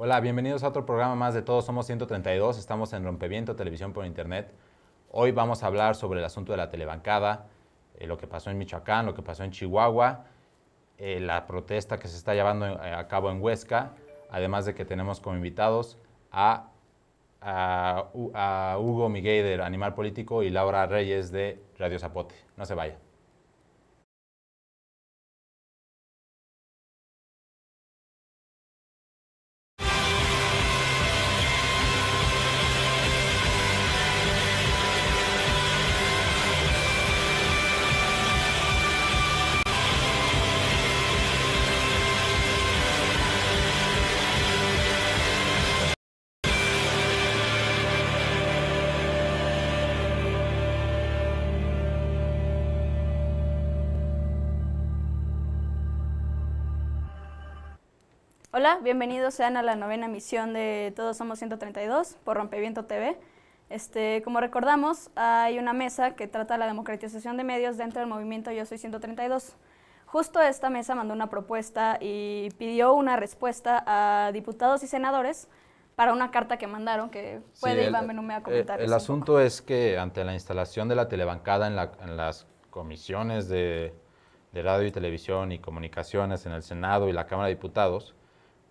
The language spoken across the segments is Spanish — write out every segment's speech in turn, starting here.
Hola, bienvenidos a otro programa más de Todos Somos 132. Estamos en Rompeviento, televisión por internet. Hoy vamos a hablar sobre el asunto de la telebancada, lo que pasó en Michoacán, lo que pasó en Chihuahua, la protesta que se está llevando a cabo en Huesca, además de que tenemos como invitados a Hugo Miguel de Animal Político y Laura Reyes de Radio Zapote. No se vaya. Hola, bienvenidos sean a la 9ª emisión de Todos Somos 132 por Rompeviento TV. Como recordamos, hay una mesa que trata la democratización de medios dentro del movimiento Yo Soy 132. Justo esta mesa mandó una propuesta y pidió una respuesta a diputados y senadores para una carta que mandaron, que puede Iván Benumea comentar. El asunto es que ante la instalación de la telebancada en las comisiones de radio y televisión y comunicaciones en el Senado y la Cámara de Diputados,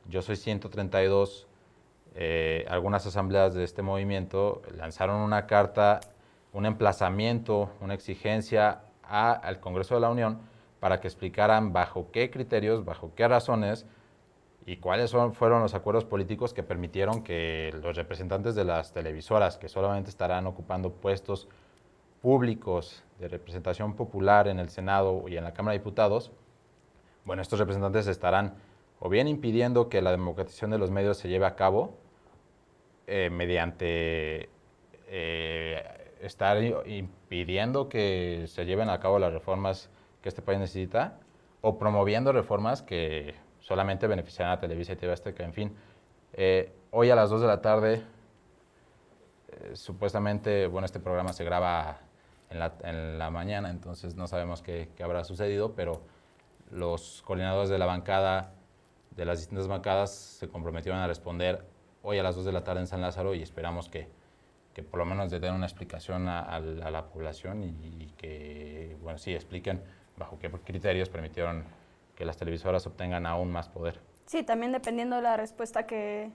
Yo Soy 132, algunas asambleas de este movimiento lanzaron una carta, un emplazamiento, una exigencia al Congreso de la Unión para que explicaran bajo qué criterios, bajo qué razones y cuáles fueron los acuerdos políticos que permitieron que los representantes de las televisoras, que solamente estarán ocupando puestos públicos de representación popular en el Senado y en la Cámara de Diputados, bueno, estos representantes estarán o bien impidiendo que la democratización de los medios se lleve a cabo mediante estar impidiendo que se lleven a cabo las reformas que este país necesita, o promoviendo reformas que solamente beneficiarán a Televisa y TV Azteca. En fin, hoy a las 2 de la tarde, supuestamente, bueno, este programa se graba en la mañana, entonces no sabemos qué habrá sucedido, pero los coordinadores de la bancada, de las distintas bancadas, se comprometieron a responder hoy a las 2 de la tarde en San Lázaro, y esperamos que por lo menos den una explicación a la población y que, bueno, sí, expliquen bajo qué criterios permitieron que las televisoras obtengan aún más poder. Sí, también dependiendo de la respuesta que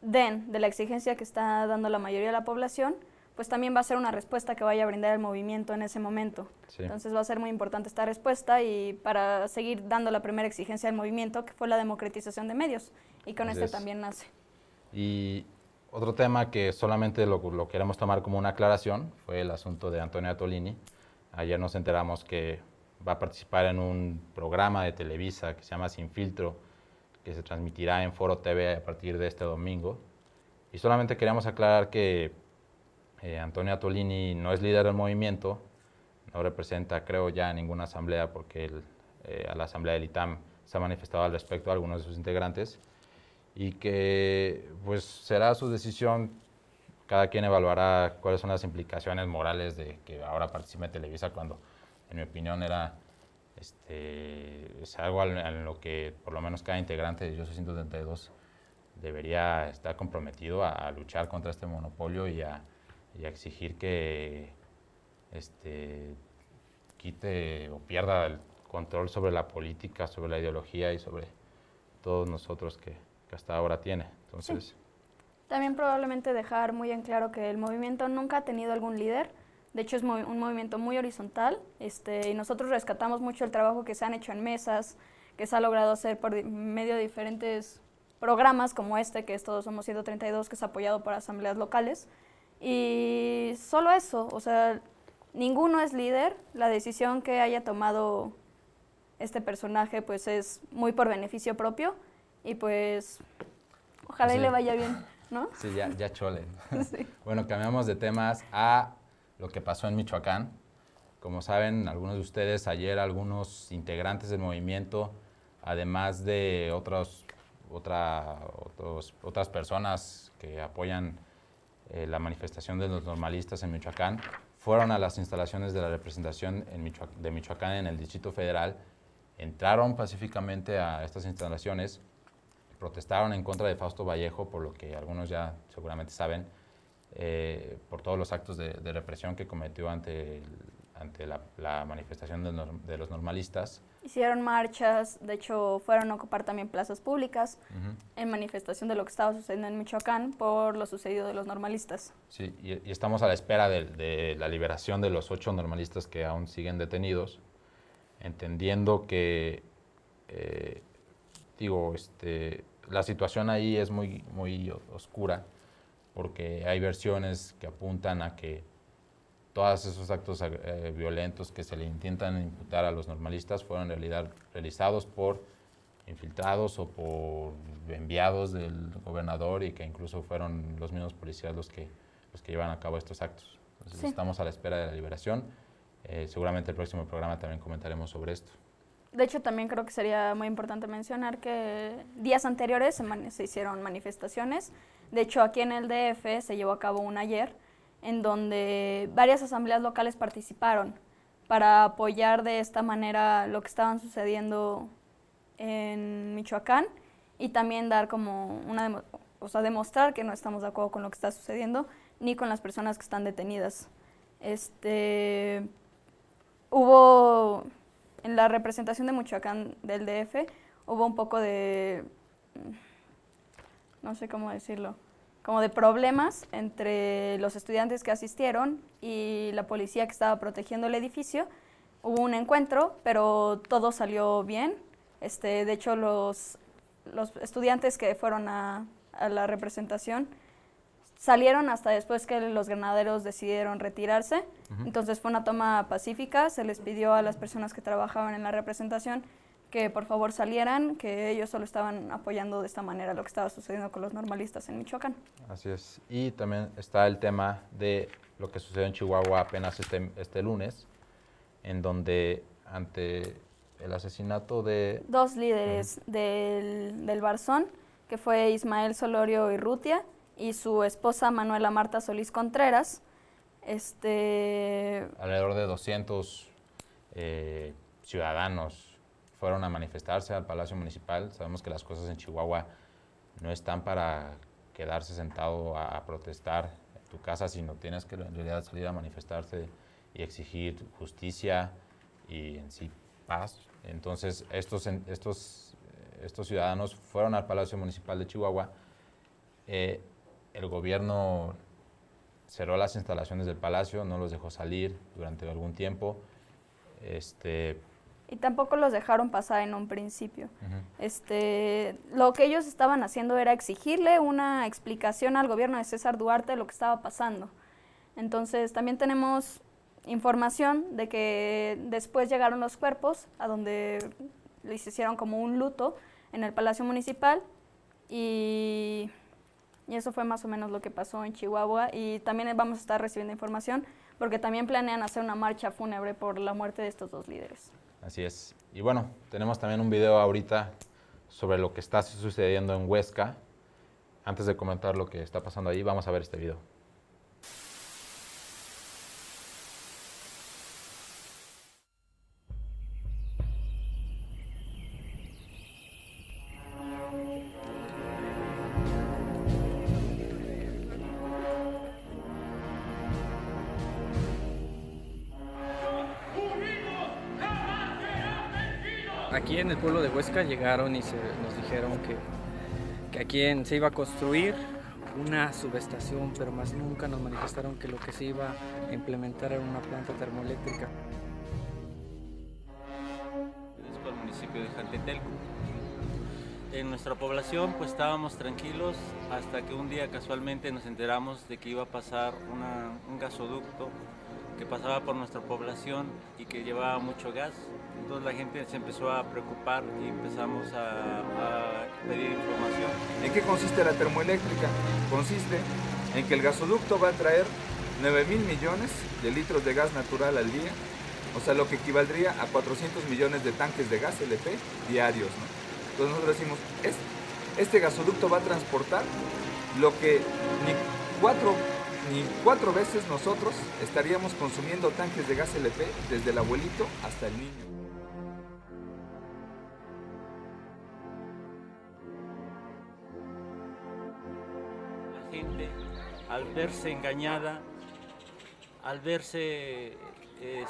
den de la exigencia que está dando la mayoría de la población, pues también va a ser una respuesta que vaya a brindar el movimiento en ese momento. Sí. Entonces va a ser muy importante esta respuesta y para seguir dando la primera exigencia del movimiento, que fue la democratización de medios, y con este también nace. Y otro tema que solamente lo queremos tomar como una aclaración fue el asunto de Antonio Atolini. Ayer nos enteramos que va a participar en un programa de Televisa que se llama Sin Filtro, que se transmitirá en Foro TV a partir de este domingo. Y solamente queríamos aclarar que Antonio Atolini no es líder del movimiento, no representa, creo, ya ninguna asamblea, porque a la asamblea del ITAM se ha manifestado al respecto a algunos de sus integrantes, y que pues será su decisión. Cada quien evaluará cuáles son las implicaciones morales de que ahora participe en Televisa, cuando, en mi opinión, es algo en lo que por lo menos cada integrante de Yo Soy 132 debería estar comprometido a luchar contra este monopolio y a exigir que quite o pierda el control sobre la política, sobre la ideología y sobre todos nosotros que hasta ahora tiene. Entonces, sí. También probablemente dejar muy en claro que el movimiento nunca ha tenido algún líder. De hecho, es un movimiento muy horizontal, y nosotros rescatamos mucho el trabajo que se han hecho en mesas, que se ha logrado hacer por medio de diferentes programas como este, que es Todos Somos 132, que es apoyado por asambleas locales. Y solo eso, o sea, ninguno es líder. La decisión que haya tomado este personaje pues es muy por beneficio propio, y pues ojalá y le vaya bien, ¿no? Sí, ya chole. Sí. Bueno, cambiamos de temas a lo que pasó en Michoacán. Como saben algunos de ustedes, ayer algunos integrantes del movimiento, además de otras personas que apoyan la manifestación de los normalistas en Michoacán, fueron a las instalaciones de la representación de Michoacán en el Distrito Federal, entraron pacíficamente a estas instalaciones, protestaron en contra de Fausto Vallejo, por lo que algunos ya seguramente saben, por todos los actos de represión que cometió ante la manifestación de los normalistas. Hicieron marchas, de hecho fueron a ocupar también plazas públicas en manifestación de lo que estaba sucediendo en Michoacán por lo sucedido de los normalistas. Sí, y estamos a la espera de la liberación de los 8 normalistas que aún siguen detenidos, entendiendo que, la situación ahí es muy, muy oscura, porque hay versiones que apuntan a que todos esos actos violentos que se le intentan imputar a los normalistas fueron en realidad realizados por infiltrados o por enviados del gobernador, y que incluso fueron los mismos policías los que llevan a cabo estos actos. Entonces, sí, estamos a la espera de la liberación. Seguramente el próximo programa también comentaremos sobre esto. De hecho, también creo que sería muy importante mencionar que días anteriores se hicieron manifestaciones. De hecho, aquí en el DF se llevó a cabo una ayer, en donde varias asambleas locales participaron para apoyar de esta manera lo que estaban sucediendo en Michoacán, y también dar como demostrar que no estamos de acuerdo con lo que está sucediendo ni con las personas que están detenidas. Hubo en la representación de Michoacán del DF, hubo un poco de, no sé cómo decirlo, como de problemas entre los estudiantes que asistieron y la policía que estaba protegiendo el edificio. Hubo un encuentro, pero todo salió bien. De hecho, los estudiantes que fueron a la representación salieron hasta después que los granaderos decidieron retirarse. Entonces fue una toma pacífica. Se les pidió a las personas que trabajaban en la representación que por favor salieran, que ellos solo estaban apoyando de esta manera lo que estaba sucediendo con los normalistas en Michoacán. Así es. Y también está el tema de lo que sucedió en Chihuahua apenas este lunes, en donde ante el asesinato de 2 líderes del Barzón, que fue Ismael Solorio Irrutia y su esposa Manuela Marta Solís Contreras. Alrededor de 200 ciudadanos fueron a manifestarse al Palacio Municipal. Sabemos que las cosas en Chihuahua no están para quedarse sentado a protestar en tu casa, sino tienes que en realidad salir a manifestarse y exigir justicia y en sí paz. Entonces estos ciudadanos fueron al Palacio Municipal de Chihuahua. El gobierno cerró las instalaciones del palacio, no los dejó salir durante algún tiempo. Y tampoco los dejaron pasar en un principio. Lo que ellos estaban haciendo era exigirle una explicación al gobierno de César Duarte de lo que estaba pasando. Entonces también tenemos información de que después llegaron los cuerpos a donde les hicieron como un luto en el Palacio Municipal, y eso fue más o menos lo que pasó en Chihuahua. Y también vamos a estar recibiendo información porque también planean hacer una marcha fúnebre por la muerte de estos 2 líderes. Así es. Y bueno, tenemos también un video ahorita sobre lo que está sucediendo en Huesca. Antes de comentar lo que está pasando ahí, vamos a ver este video. Aquí en el pueblo de Huesca llegaron y nos dijeron que aquí se iba a construir una subestación, pero más nunca nos manifestaron que lo que se iba a implementar era una planta termoeléctrica. Es el municipio de Jantetelco. En nuestra población pues estábamos tranquilos hasta que un día casualmente nos enteramos de que iba a pasar un gasoducto que pasaba por nuestra población y que llevaba mucho gas. Entonces la gente se empezó a preocupar y empezamos a pedir información. ¿En qué consiste la termoeléctrica? Consiste en que el gasoducto va a traer 9,000 millones de litros de gas natural al día, o sea, lo que equivaldría a 400 millones de tanques de gas LP diarios, ¿no? Entonces nosotros decimos, este gasoducto va a transportar lo que ni cuatro veces nosotros estaríamos consumiendo tanques de gas LP, desde el abuelito hasta el niño. gente, al verse engañada, al verse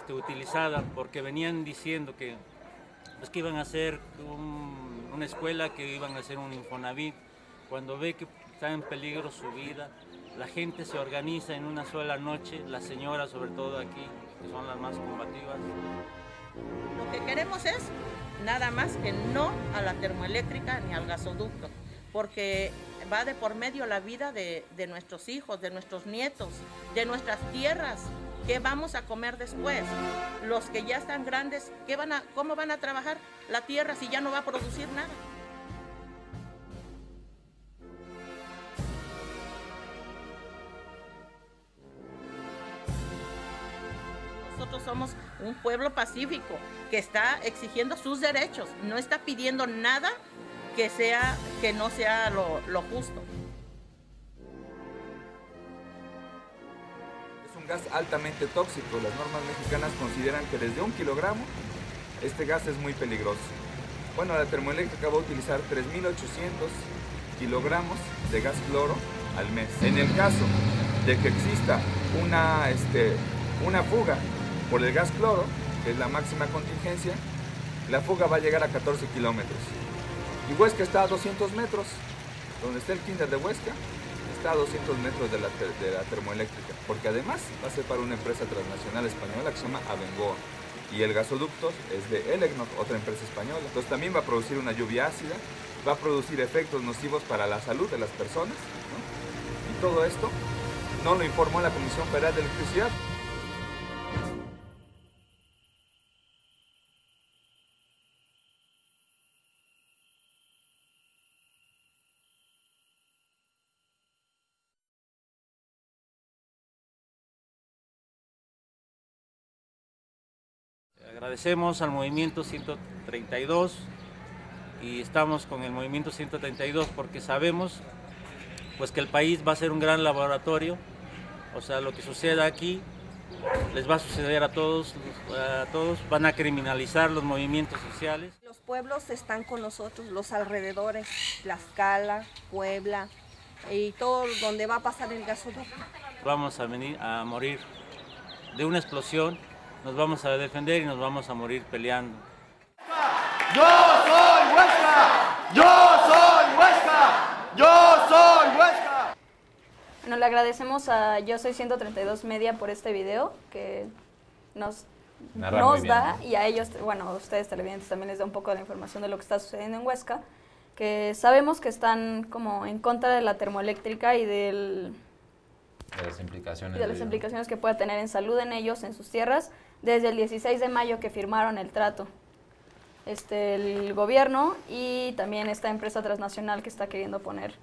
utilizada, porque venían diciendo que, pues, que iban a hacer una escuela, que iban a hacer un Infonavit. Cuando ve que está en peligro su vida, la gente se organiza en una sola noche, las señoras sobre todo aquí, que son las más combativas. Lo que queremos es nada más que no a la termoeléctrica ni al gasoducto, porque va de por medio la vida de nuestros hijos, de nuestros nietos, de nuestras tierras. ¿Qué vamos a comer después? Los que ya están grandes, ¿cómo van a trabajar la tierra si ya no va a producir nada? Nosotros somos un pueblo pacífico que está exigiendo sus derechos, no está pidiendo nada que no sea lo justo. Es un gas altamente tóxico. Las normas mexicanas consideran que desde 1 kilogramo este gas es muy peligroso. Bueno, la termoeléctrica va a utilizar 3.800 kilogramos de gas cloro al mes. En el caso de que exista una fuga por el gas cloro, que es la máxima contingencia, la fuga va a llegar a 14 kilómetros. Y Huesca está a 200 metros, donde está el kinder de Huesca, está a 200 metros de la termoeléctrica, porque además va a ser para una empresa transnacional española que se llama Abengoa. Y el gasoducto es de Elecnor, otra empresa española. Entonces también va a producir una lluvia ácida, va a producir efectos nocivos para la salud de las personas, ¿no? Y todo esto no lo informó la Comisión Federal de Electricidad. Agradecemos al Movimiento 132 y estamos con el Movimiento 132 porque sabemos, pues, que el país va a ser un gran laboratorio. O sea, lo que suceda aquí les va a suceder a todos, van a criminalizar los movimientos sociales. Los pueblos están con nosotros, los alrededores, Tlaxcala, Puebla y todo donde va a pasar el gasoducto. Vamos a venir a morir de una explosión, nos vamos a defender y nos vamos a morir peleando. ¡Yo soy Huesca! ¡Yo soy Huesca! ¡Yo soy Huesca! Bueno, le agradecemos a Yo Soy 132 Media por este video que nos da, y a ellos, bueno, a ustedes televidentes también les da un poco de la información de lo que está sucediendo en Huesca, que sabemos que están como en contra de la termoeléctrica y de las implicaciones que pueda tener en salud en ellos, en sus tierras, desde el 16 de mayo que firmaron el trato. El gobierno y también esta empresa transnacional que está queriendo poner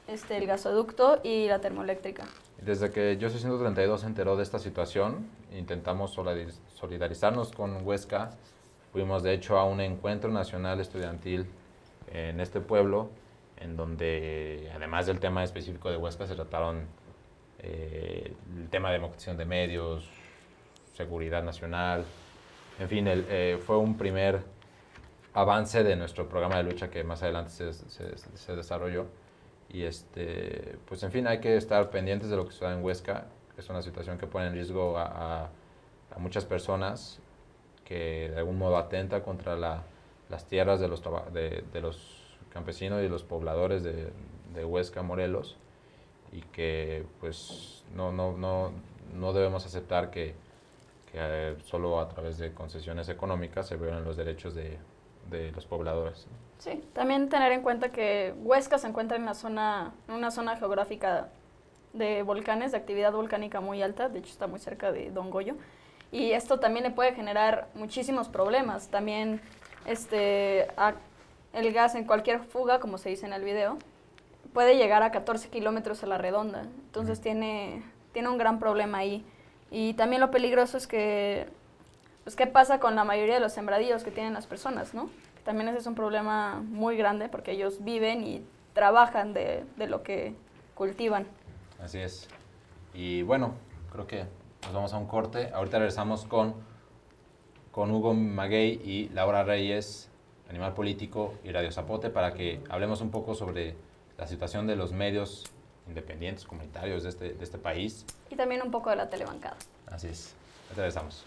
el gasoducto y la termoeléctrica. Desde que Yo Soy 132 se enteró de esta situación, intentamos solidarizarnos con Huesca. Fuimos de hecho a un encuentro nacional estudiantil en este pueblo, en donde además del tema específico de Huesca se trataron el tema de democratización de medios, seguridad nacional, en fin, fue un primer avance de nuestro programa de lucha que más adelante se desarrolló. Y pues en fin, hay que estar pendientes de lo que sucede en Huesca. Es una situación que pone en riesgo a muchas personas, que de algún modo atenta contra las tierras de los campesinos y los pobladores de Huesca, Morelos, y que pues no debemos aceptar que solo a través de concesiones económicas se violen los derechos de los pobladores. Sí, también tener en cuenta que Huesca se encuentra en una zona geográfica de volcanes, de actividad volcánica muy alta, de hecho está muy cerca de Don Goyo, y esto también le puede generar muchísimos problemas. También el gas en cualquier fuga, como se dice en el video, puede llegar a 14 kilómetros a la redonda, entonces tiene un gran problema ahí. Y también lo peligroso es que, pues, ¿qué pasa con la mayoría de los sembradíos que tienen las personas, no? También ese es un problema muy grande porque ellos viven y trabajan de lo que cultivan. Así es. Y bueno, creo que nos vamos a un corte. Ahorita regresamos con Hugo Maguey y Laura Reyes, Animal Político y Radio Zapote, para que hablemos un poco sobre la situación de los medios independientes, comunitarios de este país. Y también un poco de la telebancada. Así es. Regresamos.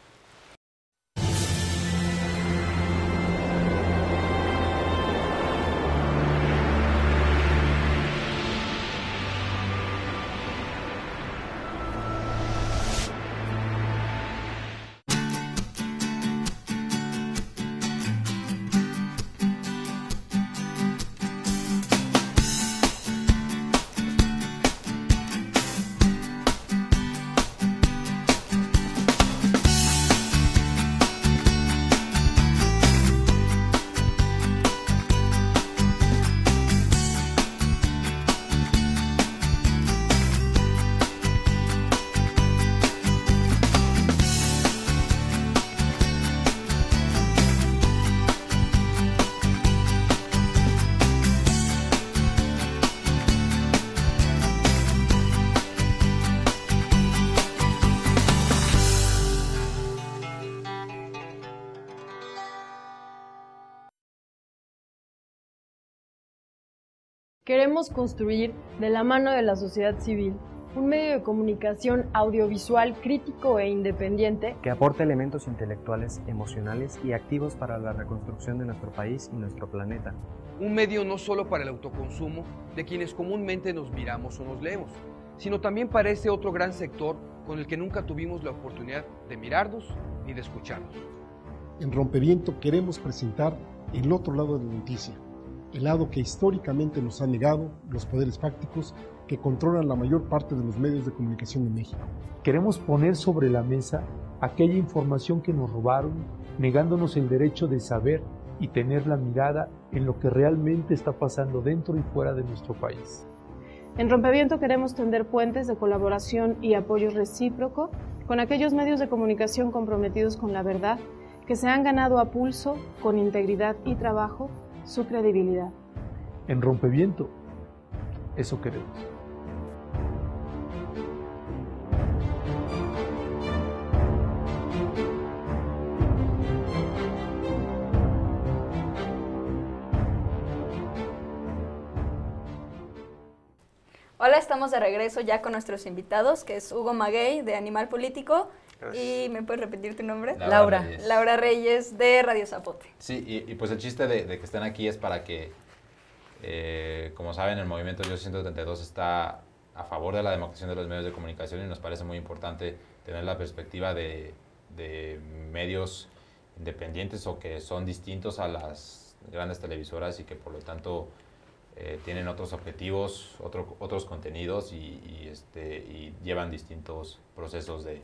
Queremos construir, de la mano de la sociedad civil, un medio de comunicación audiovisual crítico e independiente que aporte elementos intelectuales, emocionales y activos para la reconstrucción de nuestro país y nuestro planeta. Un medio no solo para el autoconsumo de quienes comúnmente nos miramos o nos leemos, sino también para ese otro gran sector con el que nunca tuvimos la oportunidad de mirarnos ni de escucharnos. En Rompeviento queremos presentar el otro lado de la noticia, el lado que históricamente nos han negado los poderes fácticos que controlan la mayor parte de los medios de comunicación de México. Queremos poner sobre la mesa aquella información que nos robaron, negándonos el derecho de saber y tener la mirada en lo que realmente está pasando dentro y fuera de nuestro país. En Rompeviento queremos tender puentes de colaboración y apoyo recíproco con aquellos medios de comunicación comprometidos con la verdad que se han ganado a pulso, con integridad y trabajo, su credibilidad. En Rompeviento, eso queremos. Hola, estamos de regreso ya con nuestros invitados, que es Hugo Maguey, de Animal Político. Gracias. Y ¿me puedes repetir tu nombre? Laura. Laura Reyes, de Radio Zapote. Sí, y pues el chiste de que estén aquí es para que, como saben, el movimiento Yo 132 está a favor de la democracia de los medios de comunicación y nos parece muy importante tener la perspectiva de medios independientes o que son distintos a las grandes televisoras y que por lo tanto tienen otros objetivos, otros contenidos y llevan distintos procesos de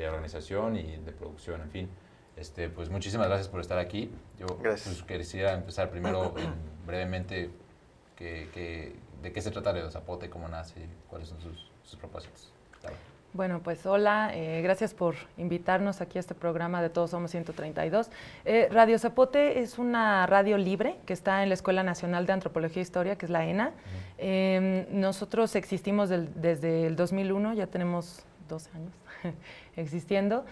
organización y de producción, en fin. Pues muchísimas gracias por estar aquí. Yo pues, quisiera empezar primero brevemente de qué se trata Radio Zapote, cómo nace, cuáles son sus propósitos. Claro. Bueno, pues hola, gracias por invitarnos aquí a este programa de Todos Somos 132. Radio Zapote es una radio libre que está en la Escuela Nacional de Antropología e Historia, que es la ENA. Nosotros existimos desde el 2001, ya tenemos 12 años existiendo.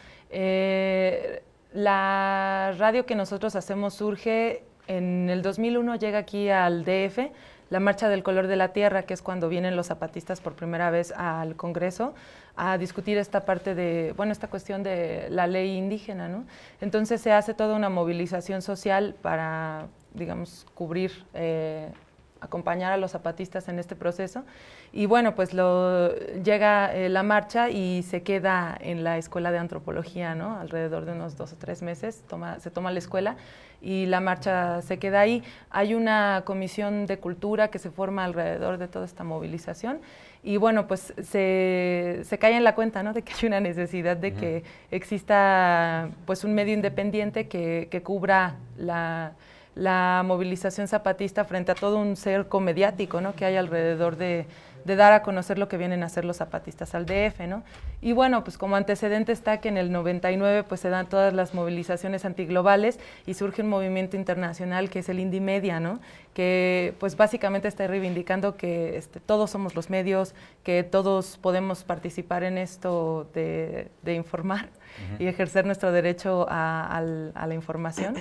La radio que nosotros hacemos surge en el 2001, llega aquí al DF, la Marcha del Color de la Tierra, que es cuando vienen los zapatistas por primera vez al Congreso a discutir esta parte de, bueno, esta cuestión de la ley indígena, ¿no? Entonces se hace toda una movilización social para, digamos, cubrir, acompañar a los zapatistas en este proceso. Y bueno, pues llega la marcha y se queda en la Escuela de Antropología, ¿no? Alrededor de unos 2 o 3 meses se toma la escuela y la marcha se queda ahí. Hay una comisión de cultura que se forma alrededor de toda esta movilización y bueno, pues se cae en la cuenta, ¿no? De que hay una necesidad de que exista pues un medio independiente que cubra la movilización zapatista frente a todo un cerco mediático, ¿no? Que hay alrededor de dar a conocer lo que vienen a hacer los zapatistas al DF, ¿no? Y bueno, pues como antecedente está que en el 99 pues se dan todas las movilizaciones antiglobales y surge un movimiento internacional que es el Indymedia, ¿no? Que pues básicamente está reivindicando que todos somos los medios, que todos podemos participar en esto de informar y ejercer nuestro derecho a la información.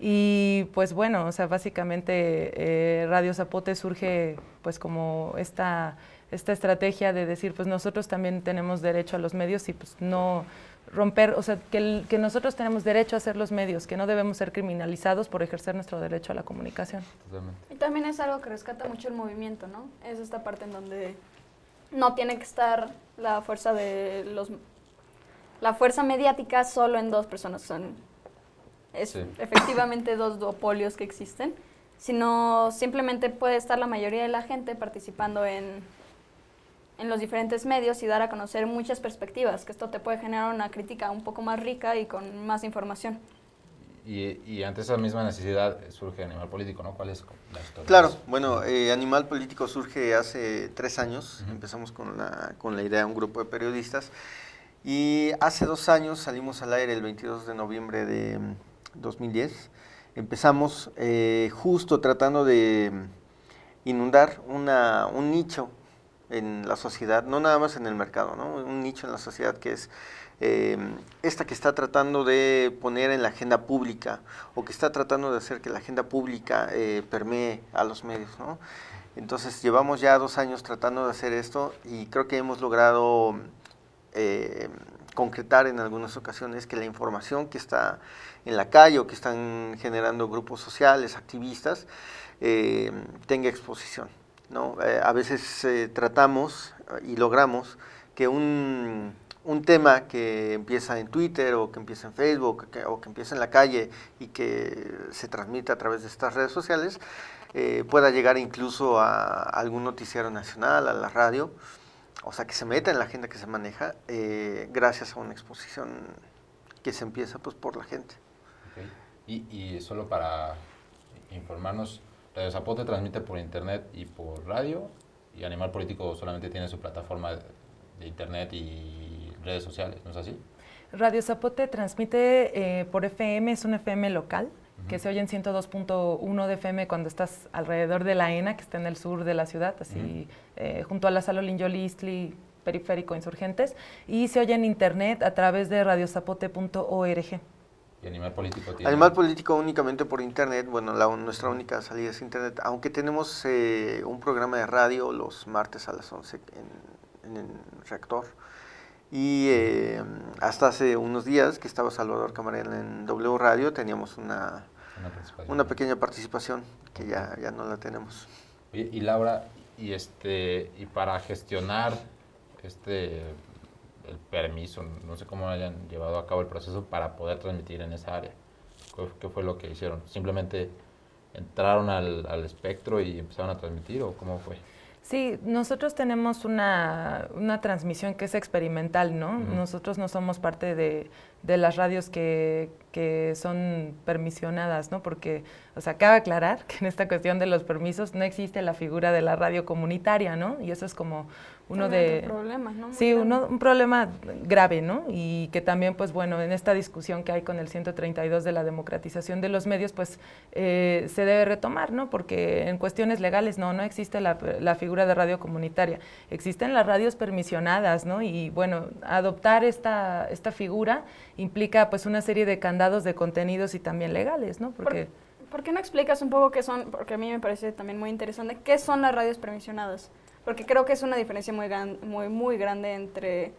Y pues bueno, o sea, básicamente Radio Zapote surge pues como esta esta estrategia de decir, pues nosotros también tenemos derecho a los medios y pues no romper, o sea, que nosotros tenemos derecho a ser los medios, que no debemos ser criminalizados por ejercer nuestro derecho a la comunicación. Y también es algo que rescata mucho el movimiento, ¿no? Es esta parte en donde no tiene que estar la fuerza la fuerza mediática solo en dos personas, efectivamente dos duopolios que existen, sino simplemente puede estar la mayoría de la gente participando en los diferentes medios y dar a conocer muchas perspectivas, que esto te puede generar una crítica un poco más rica y con más información. Y ante esa misma necesidad surge Animal Político, ¿no? ¿Cuál es la historia? Claro, bueno, Animal Político surge hace 3 años, empezamos con la idea de un grupo de periodistas, y hace 2 años salimos al aire el 22 de noviembre de 2010, empezamos justo tratando de inundar un nicho en la sociedad, no nada más en el mercado, ¿no? Un nicho en la sociedad que es esta que está tratando de poner en la agenda pública o que está tratando de hacer que la agenda pública permee a los medios, ¿no? Entonces llevamos ya 2 años tratando de hacer esto y creo que hemos logrado concretar en algunas ocasiones que la información que está en la calle o que están generando grupos sociales, activistas, tenga exposición, ¿no? A veces tratamos y logramos que un tema que empieza en Twitter o que empieza en Facebook o que empieza en la calle y que se transmite a través de estas redes sociales pueda llegar incluso a algún noticiero nacional, a la radio, o sea, que se meta en la agenda que se maneja gracias a una exposición que se empieza pues por la gente. Okay. Y solo para informarnos, Radio Zapote transmite por internet y por radio, y Animal Político solamente tiene su plataforma de internet y redes sociales, ¿no es así? Radio Zapote transmite por FM, es un FM local, que se oye en 102.1 de FM cuando estás alrededor de la ENA, que está en el sur de la ciudad, así junto a la Sala Linjoli-Istli, Periférico Insurgentes, y se oye en internet a través de radiozapote.org. ¿Y Animal Político tiene? Animal Político únicamente por internet, bueno, nuestra única salida es internet, aunque tenemos un programa de radio los martes a las 11 en el Reactor. Y hasta hace unos días que estaba Salvador Camarena en W Radio, teníamos una pequeña participación que ya no la tenemos. Y Laura, y para gestionar el permiso, no sé cómo hayan llevado a cabo el proceso para poder transmitir en esa área. ¿Qué fue lo que hicieron? ¿Simplemente entraron al espectro y empezaron a transmitir o cómo fue? Sí, nosotros tenemos una transmisión que es experimental, ¿no? Nosotros no somos parte de las radios que son permisionadas, ¿no? Porque, o sea, cabe aclarar que en esta cuestión de los permisos no existe la figura de la radio comunitaria, ¿no? Y eso es como uno de... problemas, ¿no? Sí, un problema grave, ¿no? Y que también, pues bueno, en esta discusión que hay con el 132 de la democratización de los medios, pues se debe retomar, ¿no? Porque en cuestiones legales no existe la figura de radio comunitaria. Existen las radios permisionadas, ¿no? Y bueno, adoptar esta figura implica pues una serie de candados de contenidos y también legales, ¿no? Porque... ¿Por qué no explicas un poco qué son? Porque a mí me parece también muy interesante. ¿Qué son las radios permisionadas? Porque creo que es una diferencia muy grande entre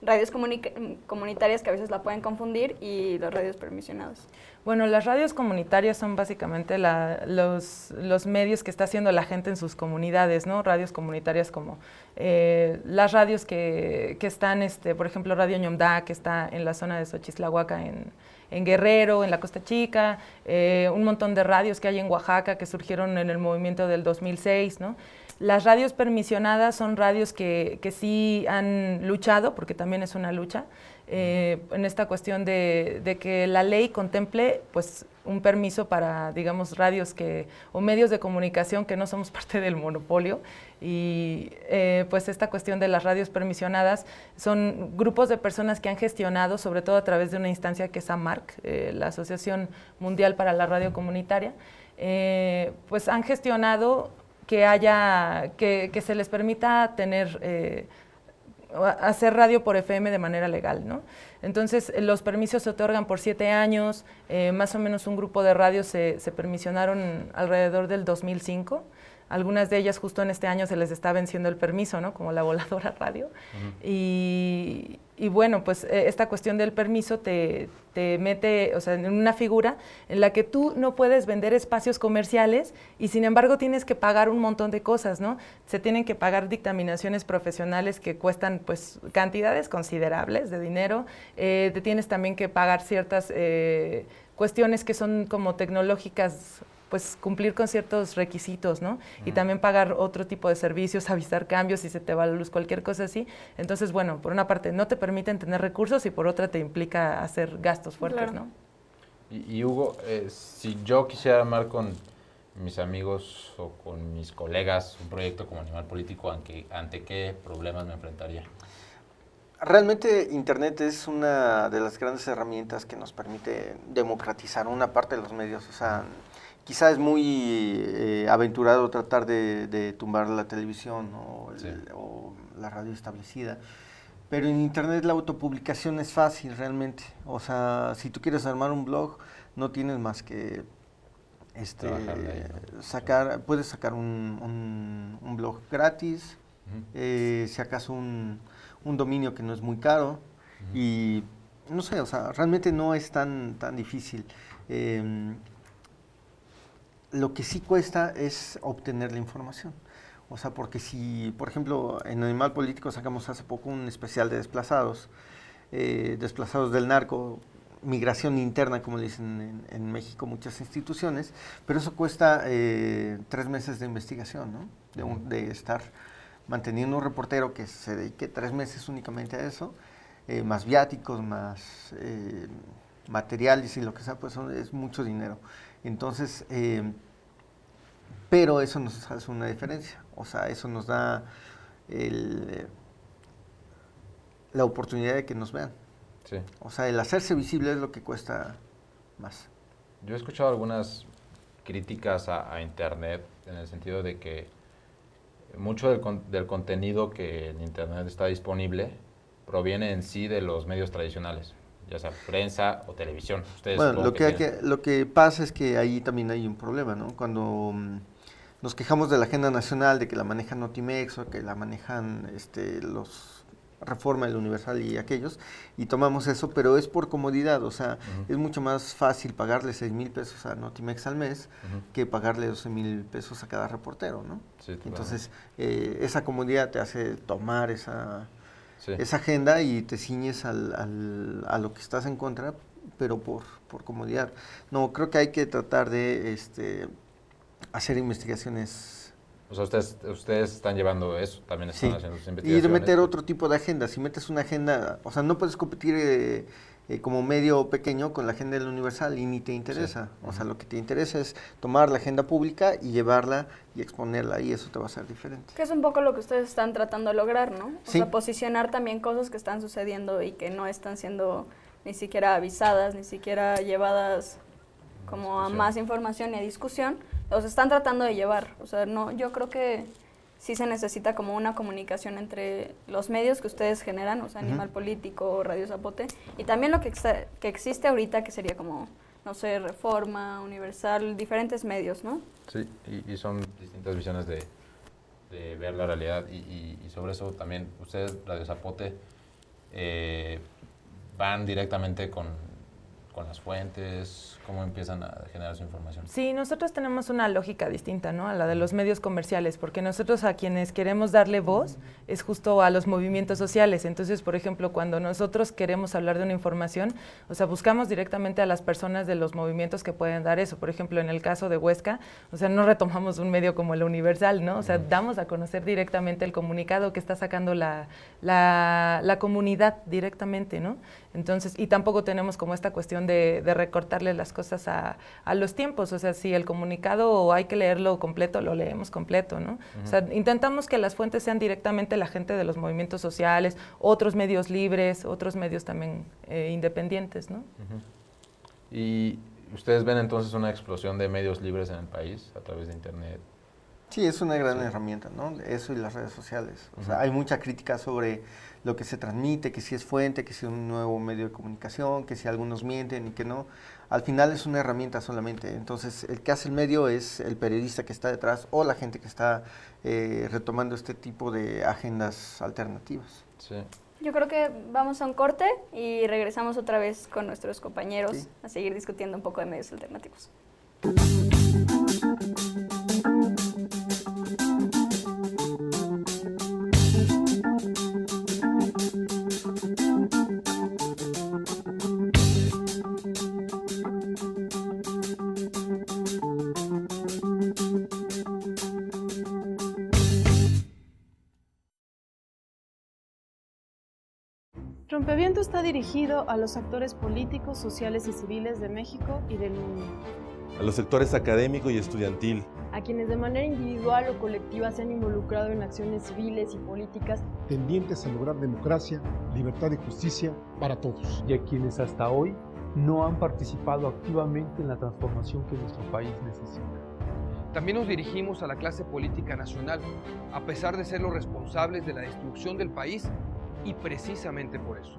radios comunitarias, que a veces la pueden confundir, y las radios permisionadas. Bueno, las radios comunitarias son básicamente los medios que está haciendo la gente en sus comunidades, ¿no? Radios comunitarias como las radios que están, por ejemplo, Radio Ñomdá, que está en la zona de Xochislahuaca, en Guerrero, en la Costa Chica, un montón de radios que hay en Oaxaca que surgieron en el movimiento del 2006, ¿no? Las radios permisionadas son radios que sí han luchado, porque también es una lucha, en esta cuestión de que la ley contemple pues un permiso para, digamos, radios o medios de comunicación que no somos parte del monopolio. Y pues esta cuestión de las radios permisionadas son grupos de personas que han gestionado, sobre todo a través de una instancia que es AMARC, la Asociación Mundial para la Radio Comunitaria, pues han gestionado que se les permita hacer radio por FM de manera legal, ¿no? Entonces, los permisos se otorgan por 7 años, más o menos un grupo de radios se permisionaron alrededor del 2005, Algunas de ellas justo en este año se les está venciendo el permiso, ¿no? Como la Voladora Radio. Y bueno, pues esta cuestión del permiso te mete, o sea, en una figura en la que tú no puedes vender espacios comerciales y sin embargo tienes que pagar un montón de cosas, ¿no? Se tienen que pagar dictaminaciones profesionales que cuestan pues cantidades considerables de dinero, te tienes también que pagar ciertas cuestiones que son como tecnológicas, pues cumplir con ciertos requisitos, ¿no? Y también pagar otro tipo de servicios, avisar cambios si se te va la luz, cualquier cosa así. Entonces, bueno, por una parte no te permiten tener recursos y por otra te implica hacer gastos fuertes, ¿no? Y Hugo, si yo quisiera armar con mis amigos o con mis colegas un proyecto como Animal Político, ¿ante qué problemas me enfrentaría? Realmente Internet es una de las grandes herramientas que nos permite democratizar una parte de los medios, o sea, quizá es muy aventurado tratar de tumbar la televisión o la radio establecida, pero en Internet la autopublicación es fácil realmente. O sea, si tú quieres armar un blog, no tienes más que puedes sacar un blog gratis, si acaso un dominio que no es muy caro, y no sé, o sea, realmente no es tan difícil. Lo que sí cuesta es obtener la información. O sea, porque si, por ejemplo, en Animal Político sacamos hace poco un especial de desplazados del narco, migración interna, como le dicen en México muchas instituciones, pero eso cuesta 3 meses de investigación, ¿no? De estar manteniendo un reportero que se dedique 3 meses únicamente a eso, más viáticos, más materiales y lo que sea, pues es mucho dinero. Entonces, pero eso nos hace una diferencia, o sea, eso nos da la oportunidad de que nos vean. Sí. O sea, el hacerse visible es lo que cuesta más. Yo he escuchado algunas críticas a Internet en el sentido de que mucho del contenido que en Internet está disponible proviene en sí de los medios tradicionales, ya sea prensa o televisión. Ustedes bueno, lo que pasa es que ahí también hay un problema, ¿no? Cuando nos quejamos de la agenda nacional, de que la manejan Notimex o que la manejan los Reforma, el Universal y aquellos, y tomamos eso, pero es por comodidad, o sea, es mucho más fácil pagarle 6,000 pesos a Notimex al mes que pagarle 12,000 pesos a cada reportero, ¿no? Sí, entonces, esa comodidad te hace tomar esa agenda y te ciñes a lo que estás en contra, pero por comodidad. No, creo que hay que tratar de hacer investigaciones. O sea, ustedes están llevando eso, también están haciendo sus investigaciones. Y de meter otro tipo de agenda. Si metes una agenda, o sea, no puedes competir como medio pequeño con la agenda del Universal y ni te interesa. O sea, lo que te interesa es tomar la agenda pública y llevarla y exponerla, y eso te va a ser diferente. Que es un poco lo que ustedes están tratando de lograr, ¿no? O sea, posicionar también cosas que están sucediendo y que no están siendo ni siquiera avisadas, ni siquiera llevadas como a más información y a discusión. Los están tratando de llevar, o sea, no, yo creo que sí se necesita como una comunicación entre los medios que ustedes generan, o sea, Animal Político, Radio Zapote, y también lo que existe ahorita, que sería como, no sé, Reforma, Universal, diferentes medios, ¿no? Sí, y son distintas visiones de ver la realidad, y sobre eso también ustedes, Radio Zapote, van directamente con las fuentes. ¿Cómo empiezan a generar su información? Sí, nosotros tenemos una lógica distinta, ¿no?, a la de los medios comerciales, porque nosotros a quienes queremos darle voz es justo a los movimientos sociales. Entonces, por ejemplo, cuando nosotros queremos hablar de una información, o sea, buscamos directamente a las personas de los movimientos que pueden dar eso. Por ejemplo, en el caso de Huesca, o sea, no retomamos un medio como el Universal, ¿no? O sea, damos a conocer directamente el comunicado que está sacando la comunidad directamente, ¿no? Entonces, y tampoco tenemos como esta cuestión de recortarle las cosas a los tiempos. O sea, si el comunicado hay que leerlo completo, lo leemos completo, ¿no? O sea, intentamos que las fuentes sean directamente la gente de los movimientos sociales, otros medios libres, otros medios también independientes, ¿no? ¿Y ustedes ven entonces una explosión de medios libres en el país a través de Internet? Sí, es una gran herramienta, ¿no? Eso y las redes sociales. O sea, hay mucha crítica sobre lo que se transmite, que si es fuente, que si es un nuevo medio de comunicación, que si algunos mienten y que no. Al final es una herramienta solamente. Entonces, el que hace el medio es el periodista que está detrás o la gente que está retomando este tipo de agendas alternativas. Sí. Yo creo que vamos a un corte y regresamos otra vez con nuestros compañeros a seguir discutiendo un poco de medios alternativos. Rompeviento está dirigido a los actores políticos, sociales y civiles de México y del mundo. A los sectores académico y estudiantil. A quienes de manera individual o colectiva se han involucrado en acciones civiles y políticas tendientes a lograr democracia, libertad y justicia para todos. Y a quienes hasta hoy no han participado activamente en la transformación que nuestro país necesita. También nos dirigimos a la clase política nacional, a pesar de ser los responsables de la destrucción del país, y precisamente por eso.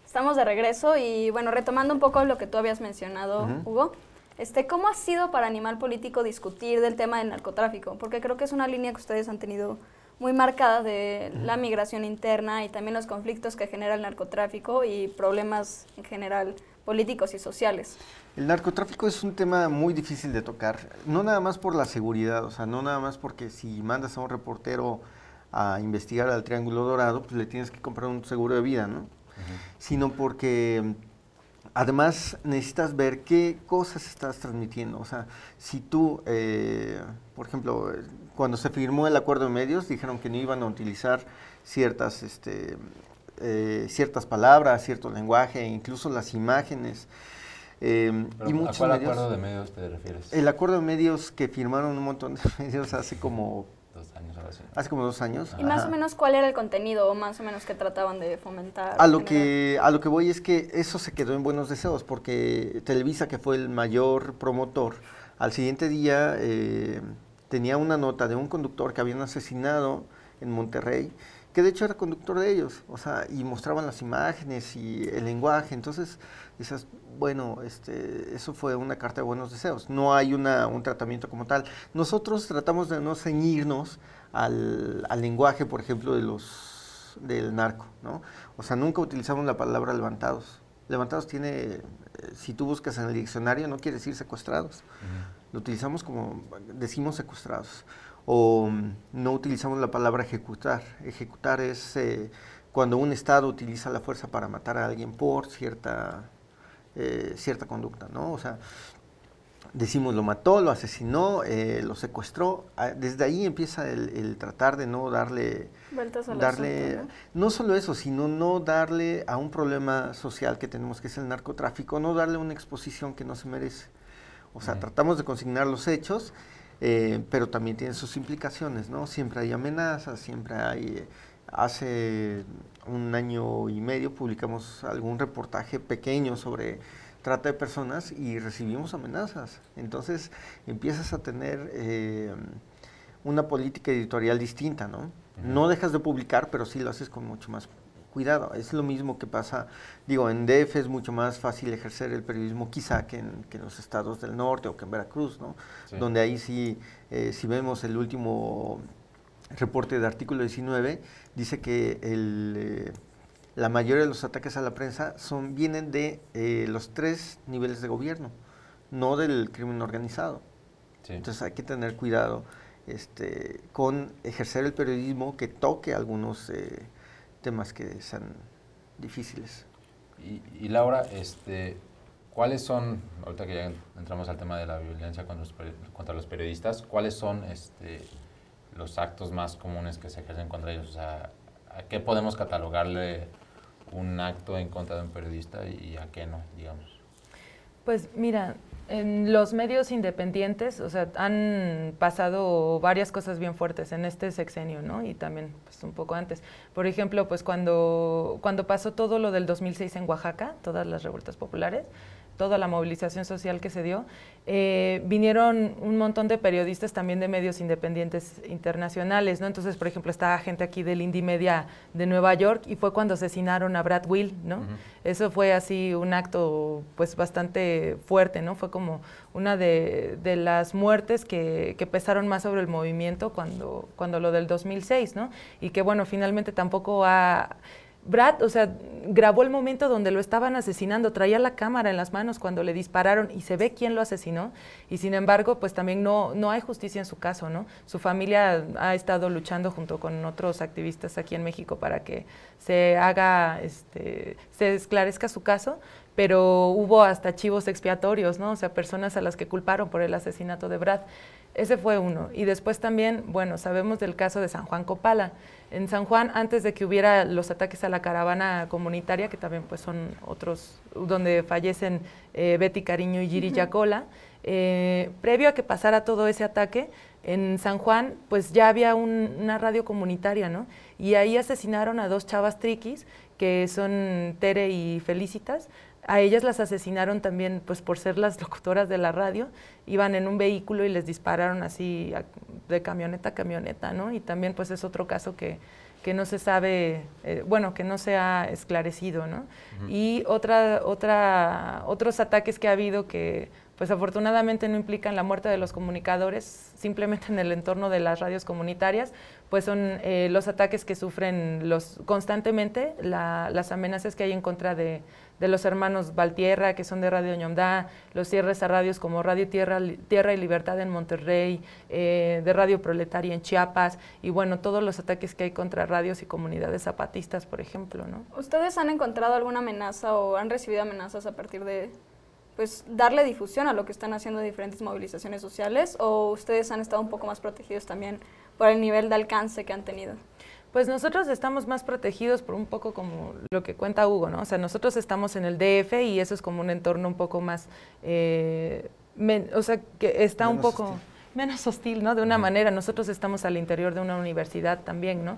Estamos de regreso y bueno, retomando un poco lo que tú habías mencionado, Hugo, ¿cómo ha sido para Animal Político discutir del tema del narcotráfico? Porque creo que es una línea que ustedes han tenido muy marcada de la migración interna y también los conflictos que genera el narcotráfico y problemas en general políticos y sociales. El narcotráfico es un tema muy difícil de tocar, no nada más por la seguridad, o sea, no nada más porque si mandas a un reportero a investigar al Triángulo Dorado, pues le tienes que comprar un seguro de vida, ¿no? Sino porque además necesitas ver qué cosas estás transmitiendo. O sea, si tú, por ejemplo, cuando se firmó el acuerdo de medios, dijeron que no iban a utilizar ciertas palabras, cierto lenguaje, incluso las imágenes. Y ¿a cuál acuerdo de medios te refieres? El acuerdo de medios que firmaron un montón de medios hace como 2 años ahora sí. Hace como 2 años. ¿Y más o menos cuál era el contenido o más o menos qué trataban de fomentar? A lo que voy es que eso se quedó en buenos deseos, porque Televisa, que fue el mayor promotor, al siguiente día tenía una nota de un conductor que habían asesinado en Monterrey, que de hecho era conductor de ellos, o sea, y mostraban las imágenes y el lenguaje. Entonces dices, bueno, eso fue una carta de buenos deseos, no hay un tratamiento como tal. Nosotros tratamos de no ceñirnos al lenguaje, por ejemplo, del narco, ¿no? O sea, nunca utilizamos la palabra levantados. Levantados tiene, si tú buscas en el diccionario, no quiere decir secuestrados. Lo utilizamos como, decimos secuestrados. O no utilizamos la palabra ejecutar. Ejecutar es cuando un Estado utiliza la fuerza para matar a alguien por cierta conducta, ¿no? O sea, decimos lo mató, lo asesinó, lo secuestró. Desde ahí empieza el tratar de no darle vueltas al asunto, ¿no? No solo eso, sino no darle a un problema social que tenemos, que es el narcotráfico, no darle una exposición que no se merece. O sea, tratamos de consignar los hechos, pero también tiene sus implicaciones, ¿no? Siempre hay amenazas, siempre hay... Hace 1 año y medio publicamos algún reportaje pequeño sobre trata de personas y recibimos amenazas. Entonces empiezas a tener una política editorial distinta, ¿no? No dejas de publicar, pero sí lo haces con mucho más cuidado. Es lo mismo que pasa, digo, en DF es mucho más fácil ejercer el periodismo quizá que en los estados del norte o que en Veracruz, ¿no? Sí. Donde ahí sí, si vemos el último reporte de Artículo 19, dice que la mayoría de los ataques a la prensa vienen de los 3 niveles de gobierno, no del crimen organizado. Sí. Entonces hay que tener cuidado con ejercer el periodismo que toque algunos temas que sean difíciles. Y Laura, ¿cuáles son, ahorita que ya entramos al tema de la violencia contra los periodistas, cuáles son los actos más comunes que se ejercen contra ellos? O sea, ¿a qué podemos catalogarle un acto en contra de un periodista y a qué no, digamos? Pues mira, en los medios independientes, o sea, han pasado varias cosas bien fuertes en este sexenio, ¿no? Y también pues, un poco antes. Por ejemplo, pues cuando pasó todo lo del 2006 en Oaxaca, todas las revueltas populares, toda la movilización social que se dio, vinieron un montón de periodistas también de medios independientes internacionales, ¿no? Entonces, por ejemplo, estaba gente aquí del Indie Media de Nueva York y fue cuando asesinaron a Brad Will, ¿no? Eso fue así un acto pues bastante fuerte, ¿no? Fue como una de las muertes que pesaron más sobre el movimiento cuando lo del 2006, ¿no? Y que bueno, finalmente tampoco Brad, o sea, grabó el momento donde lo estaban asesinando, traía la cámara en las manos cuando le dispararon y se ve quién lo asesinó y sin embargo, pues también no hay justicia en su caso, ¿no? Su familia ha estado luchando junto con otros activistas aquí en México para que se esclarezca su caso, pero hubo hasta chivos expiatorios, ¿no? O sea, personas a las que culparon por el asesinato de Brad. Ese fue uno. Y después también, bueno, sabemos del caso de San Juan Copala. En San Juan, antes de que hubiera los ataques a la caravana comunitaria, que también pues son otros, donde fallecen Betty Cariño y Giri Yacola, previo a que pasara todo ese ataque, en San Juan pues ya había una radio comunitaria, ¿no? Y ahí asesinaron a 2 chavas triquis, que son Tere y Felicitas. A ellas las asesinaron también pues por ser las locutoras de la radio, iban en un vehículo y les dispararon así de camioneta a camioneta, ¿no? Y también pues es otro caso que no se sabe, bueno, que no se ha esclarecido, ¿no? Y otros ataques que ha habido que pues afortunadamente no implican la muerte de los comunicadores, simplemente en el entorno de las radios comunitarias, pues son los ataques que sufren constantemente, las amenazas que hay en contra de los hermanos Valtierra, que son de Radio Ñomdá, los cierres a radios como Radio Tierra y Libertad en Monterrey, de Radio Proletaria en Chiapas, y bueno, todos los ataques que hay contra radios y comunidades zapatistas, por ejemplo, ¿no? ¿Ustedes han encontrado alguna amenaza o han recibido amenazas a partir de pues darle difusión a lo que están haciendo diferentes movilizaciones sociales, o ustedes han estado un poco más protegidos también por el nivel de alcance que han tenido? Pues nosotros estamos más protegidos por un poco como lo que cuenta Hugo, ¿no? O sea, nosotros estamos en el DF y eso es como un entorno un poco más, o sea, que está un poco menos hostil, ¿no? De una manera, nosotros estamos al interior de una universidad también, ¿no?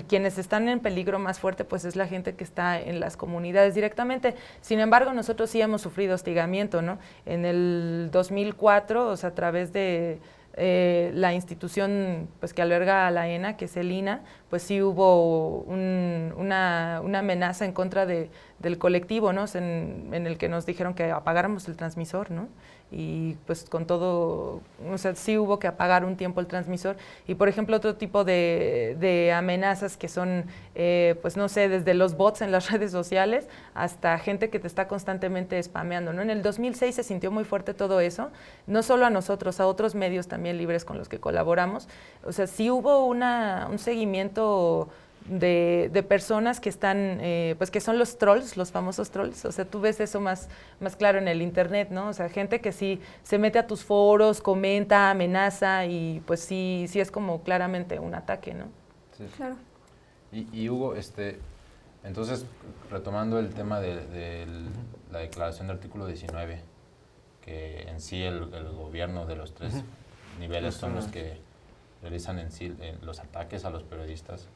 Quienes están en peligro más fuerte, pues es la gente que está en las comunidades directamente. Sin embargo, nosotros sí hemos sufrido hostigamiento, ¿no? En el 2004, o sea, a través de la institución pues que alberga a la ENA, que es el INA, pues sí hubo una amenaza en contra del colectivo, ¿no? En el que nos dijeron que apagáramos el transmisor, ¿no? Y pues con todo, o sea, sí hubo que apagar un tiempo el transmisor. Y por ejemplo, otro tipo de amenazas que son, pues no sé, desde los bots en las redes sociales hasta gente que te está constantemente spameando, ¿no? En el 2006 se sintió muy fuerte todo eso, no solo a nosotros, a otros medios también libres con los que colaboramos. O sea, sí hubo un seguimiento de personas que están, pues que son los trolls, los famosos trolls. O sea, tú ves eso más claro en el internet, ¿no? O sea, gente que sí se mete a tus foros, comenta, amenaza y pues sí es como claramente un ataque, ¿no? Sí. Claro. Y Hugo, entonces, retomando el tema de la declaración del artículo 19, que en sí el gobierno de los 3 niveles son los que realizan en sí los ataques a los periodistas.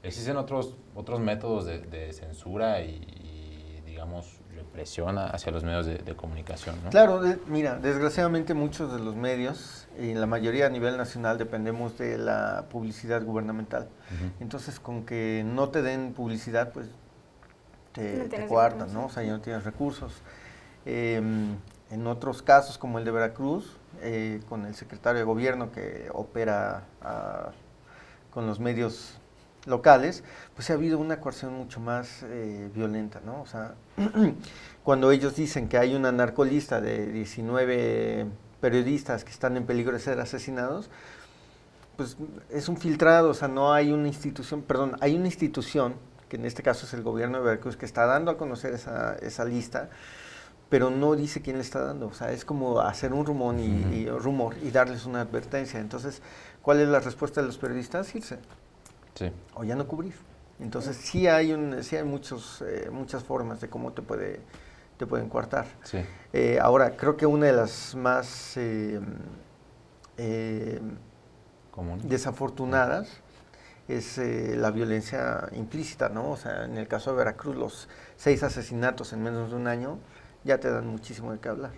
¿Existen otros métodos de censura y, digamos, represión hacia los medios de comunicación, ¿no? Claro, mira, desgraciadamente muchos de los medios, y la mayoría a nivel nacional, dependemos de la publicidad gubernamental. Entonces, con que no te den publicidad, pues te coartan, ¿no? O sea, ya no tienes recursos. En otros casos, como el de Veracruz, con el secretario de gobierno que opera con los medios locales, pues ha habido una coerción mucho más violenta, ¿no? O sea, cuando ellos dicen que hay una narcolista de 19 periodistas que están en peligro de ser asesinados, pues es un filtrado, o sea, no hay una institución, perdón, hay una institución, que en este caso es el gobierno de Veracruz, que está dando a conocer esa lista, pero no dice quién le está dando, o sea, es como hacer un rumor y darles una advertencia. Entonces, ¿cuál es la respuesta de los periodistas? Irse. Sí. O ya no cubrir. Entonces sí hay muchas formas de cómo te pueden coartar. Sí. Ahora, creo que una de las más desafortunadas es la violencia implícita, ¿no? O sea, en el caso de Veracruz, los 6 asesinatos en menos de un año ya te dan muchísimo de qué hablar.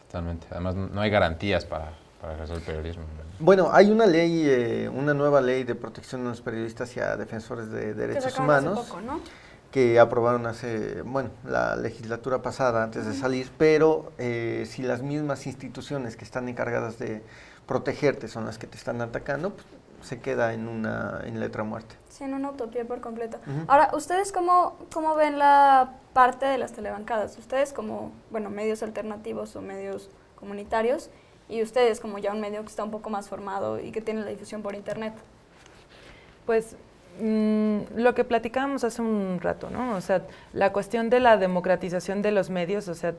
Totalmente. Además, no hay garantías para ejercer el periodismo. Bueno, hay una ley, una nueva ley de protección de los periodistas y a defensores de derechos humanos, hace poco, ¿no? que aprobaron la legislatura pasada, antes de salir, pero si las mismas instituciones que están encargadas de protegerte son las que te están atacando, pues, se queda en letra muerte. Sí, en una utopía por completo. Ahora, ¿ustedes cómo ven la parte de las telebancadas? Ustedes como, medios alternativos o medios comunitarios, y ustedes como ya un medio que está un poco más formado y que tiene la difusión por internet. Pues lo que platicábamos hace un rato, ¿no? O sea, la cuestión de la democratización de los medios, o sea,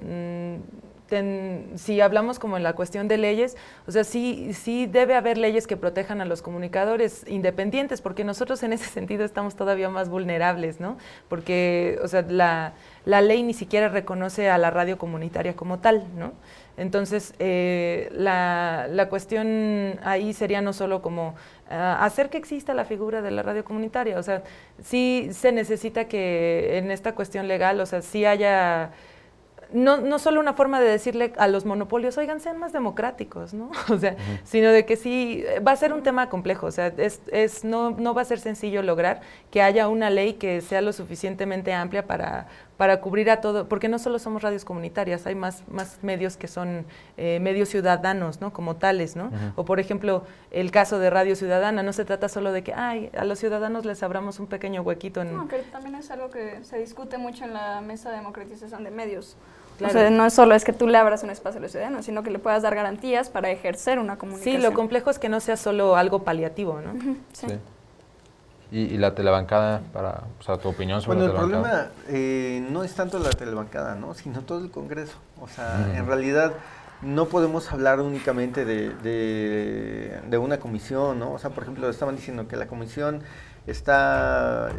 si hablamos como en la cuestión de leyes, o sea, sí debe haber leyes que protejan a los comunicadores independientes, porque nosotros en ese sentido estamos todavía más vulnerables, ¿no? Porque, o sea, la ley ni siquiera reconoce a la radio comunitaria como tal, ¿no? Entonces, la cuestión ahí sería no solo como hacer que exista la figura de la radio comunitaria, o sea, sí se necesita que en esta cuestión legal, o sea, sí haya no solo una forma de decirle a los monopolios, oigan, sean más democráticos, ¿no? O sea, sino de que sí, va a ser un tema complejo, o sea, no va a ser sencillo lograr que haya una ley que sea lo suficientemente amplia para cubrir a todo, porque no solo somos radios comunitarias, hay más medios que son medios ciudadanos, ¿no? Como tales, ¿no? O por ejemplo, el caso de Radio Ciudadana, no se trata solo de que, a los ciudadanos les abramos un pequeño huequito en... No, que también es algo que se discute mucho en la mesa de democratización de medios. Claro. O sea, no es solo es que tú le abras un espacio a los ciudadanos, sino que le puedas dar garantías para ejercer una comunicación. Sí, lo complejo es que no sea solo algo paliativo, ¿no? Sí. ¿Y la telebancada, tu opinión sobre la telebancada? El problema no es tanto la telebancada, ¿no? Sino todo el Congreso. O sea, en realidad no podemos hablar únicamente de una comisión, ¿no? O sea, por ejemplo, estaban diciendo que la comisión está...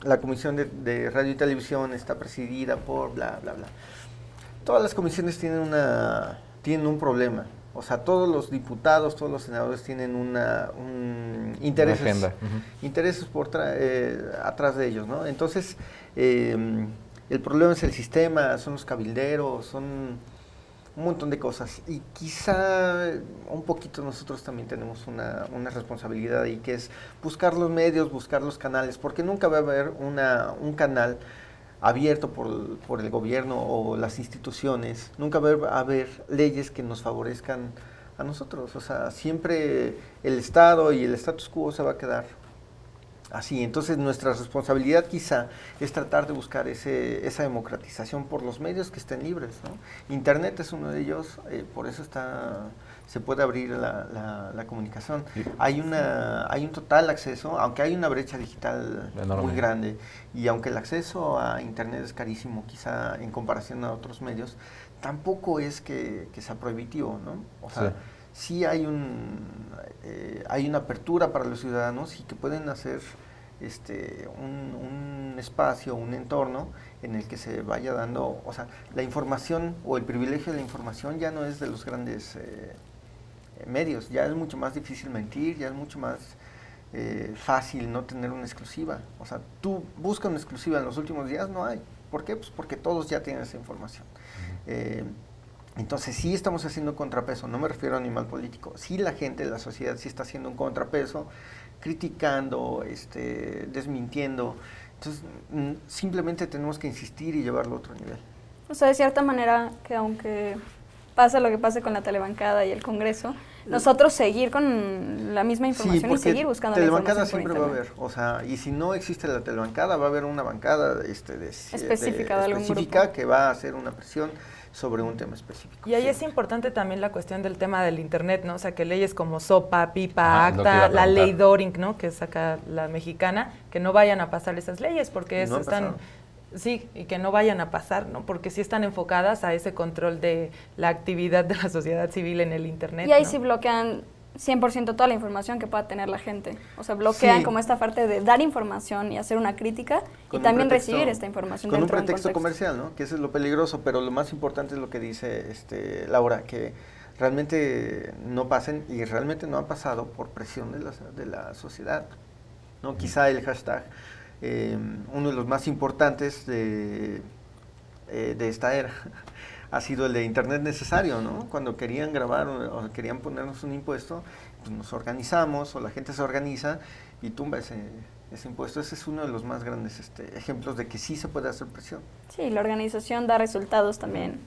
la comisión de radio y televisión está presidida por bla, bla, bla. Todas las comisiones tienen un problema. O sea, todos los diputados, todos los senadores tienen intereses atrás de ellos, ¿no? Entonces, el problema es el sistema, son los cabilderos, son un montón de cosas. Y quizá un poquito nosotros también tenemos una responsabilidad ahí, que es buscar los medios, buscar los canales, porque nunca va a haber un canal abierto por el gobierno o las instituciones, nunca va a haber leyes que nos favorezcan a nosotros. O sea, siempre el Estado y el status quo se va a quedar así. Entonces nuestra responsabilidad quizá es tratar de buscar esa democratización por los medios que estén libres, ¿no? Internet es uno de ellos, por eso se puede abrir la comunicación. Hay un total acceso, aunque hay una brecha digital muy grande, y aunque el acceso a Internet es carísimo, quizá en comparación a otros medios, tampoco es que sea prohibitivo, ¿no? O sea, sí hay una apertura para los ciudadanos y que pueden hacer un espacio, un entorno en el que se vaya dando, o sea, la información o el privilegio de la información ya no es de los grandes medios, ya es mucho más difícil mentir, ya es mucho más fácil no tener una exclusiva. O sea, tú buscas una exclusiva, en los últimos días no hay. ¿Por qué? Pues porque todos ya tienen esa información. Entonces sí estamos haciendo contrapeso, no me refiero a animal político, sí la gente, la sociedad sí está haciendo un contrapeso, criticando, desmintiendo. Entonces simplemente tenemos que insistir y llevarlo a otro nivel. O sea, de cierta manera, que aunque pase lo que pase con la telebancada y el Congreso, nosotros seguir con la misma información y seguir buscando la información siempre va a haber, o sea, y si no existe la telebancada, va a haber una bancada específica que va a hacer una presión sobre un tema específico. Y ahí es importante también la cuestión del tema del Internet, ¿no? O sea, que leyes como SOPA, PIPA, ACTA, la ley Doring, ¿no? Que saca la mexicana, que no vayan a pasar esas leyes, porque están... Sí, y que no vayan a pasar, ¿no? Porque sí están enfocadas a ese control de la actividad de la sociedad civil en el Internet. Y ahí ¿no? sí bloquean 100% toda la información que pueda tener la gente. O sea, bloquean Sí. como esta parte de dar información y hacer una crítica Con y un también pretexto- recibir esta información con un dentro de pretexto contexto. comercial, ¿no? Que eso es lo peligroso, pero lo más importante es lo que dice Laura, que realmente no pasen y realmente no han pasado por presión de la sociedad, ¿no? Quizá el hashtag, uno de los más importantes de esta era, ha sido el de Internet necesario, ¿no? Cuando querían grabar o querían ponernos un impuesto, pues nos organizamos o la gente se organiza y tumba ese impuesto. Ese es uno de los más grandes ejemplos de que sí se puede hacer presión. Sí, la organización da resultados también.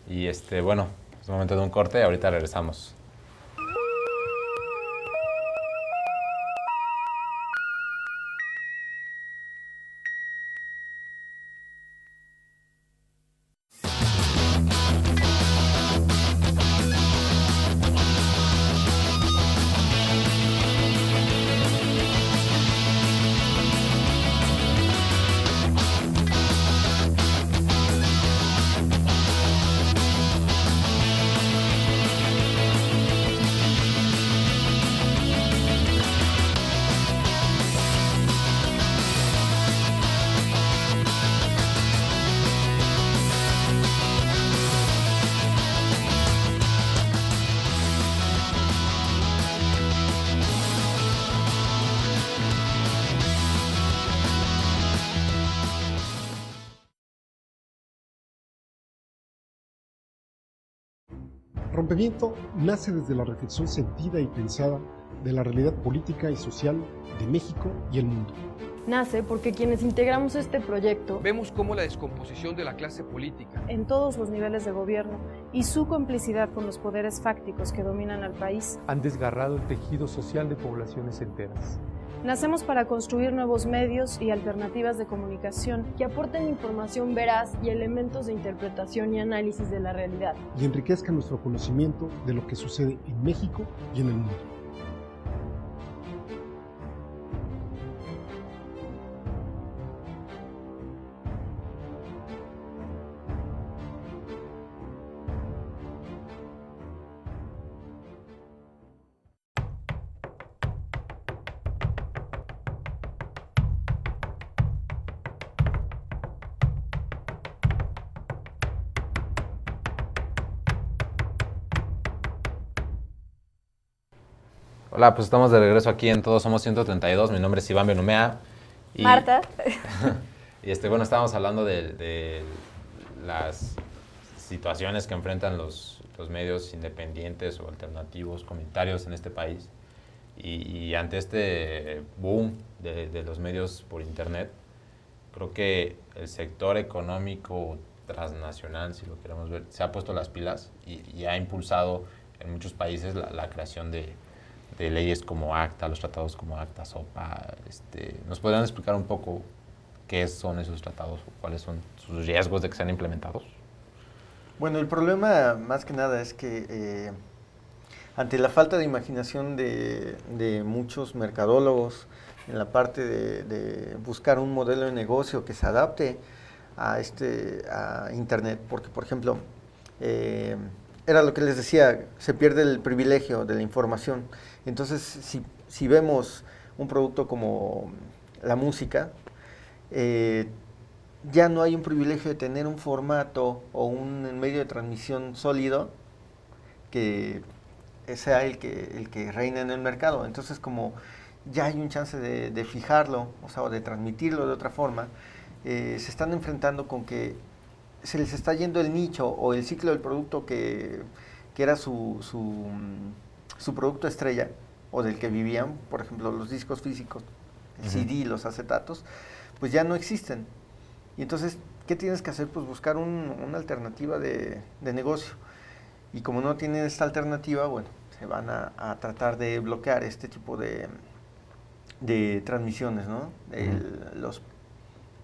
Y bueno, es momento de un corte, ahorita regresamos. Rompimiento nace desde la reflexión sentida y pensada de la realidad política y social de México y el mundo. Nace porque quienes integramos este proyecto Vemos cómo la descomposición de la clase política en todos los niveles de gobierno y su complicidad con los poderes fácticos que dominan al país han desgarrado el tejido social de poblaciones enteras. nacemos para construir nuevos medios y alternativas de comunicación que aporten información veraz y elementos de interpretación y análisis de la realidad. Y enriquezca nuestro conocimiento de lo que sucede en México y en el mundo. Hola, pues estamos de regreso aquí en Todos Somos 132. Mi nombre es Iván Benumea. Y, Marta. Y estábamos hablando de las situaciones que enfrentan los medios independientes o alternativos, comunitarios en este país. Y ante este boom de los medios por internet, creo que el sector económico transnacional, si lo queremos ver, se ha puesto las pilas y ha impulsado en muchos países la creación de leyes como ACTA, los tratados como ACTA, SOPA. ¿Nos podrían explicar un poco qué son esos tratados o cuáles son sus riesgos de que sean implementados? Bueno, el problema más que nada es que ante la falta de imaginación de muchos mercadólogos en la parte de buscar un modelo de negocio que se adapte a Internet, porque por ejemplo, era lo que les decía, se pierde el privilegio de la información. Entonces, si vemos un producto como la música, ya no hay un privilegio de tener un formato o un medio de transmisión sólido que sea el que reina en el mercado. Entonces, como ya hay un chance de fijarlo, o sea, o de transmitirlo de otra forma, se están enfrentando con que se les está yendo el nicho o el ciclo del producto que era su producto estrella o del que vivían, por ejemplo, los discos físicos, el CD, los acetatos, pues ya no existen. Y entonces, ¿qué tienes que hacer? Pues buscar una alternativa de negocio. Y como no tienen esta alternativa, bueno, se van a tratar de bloquear este tipo de transmisiones, ¿no? Los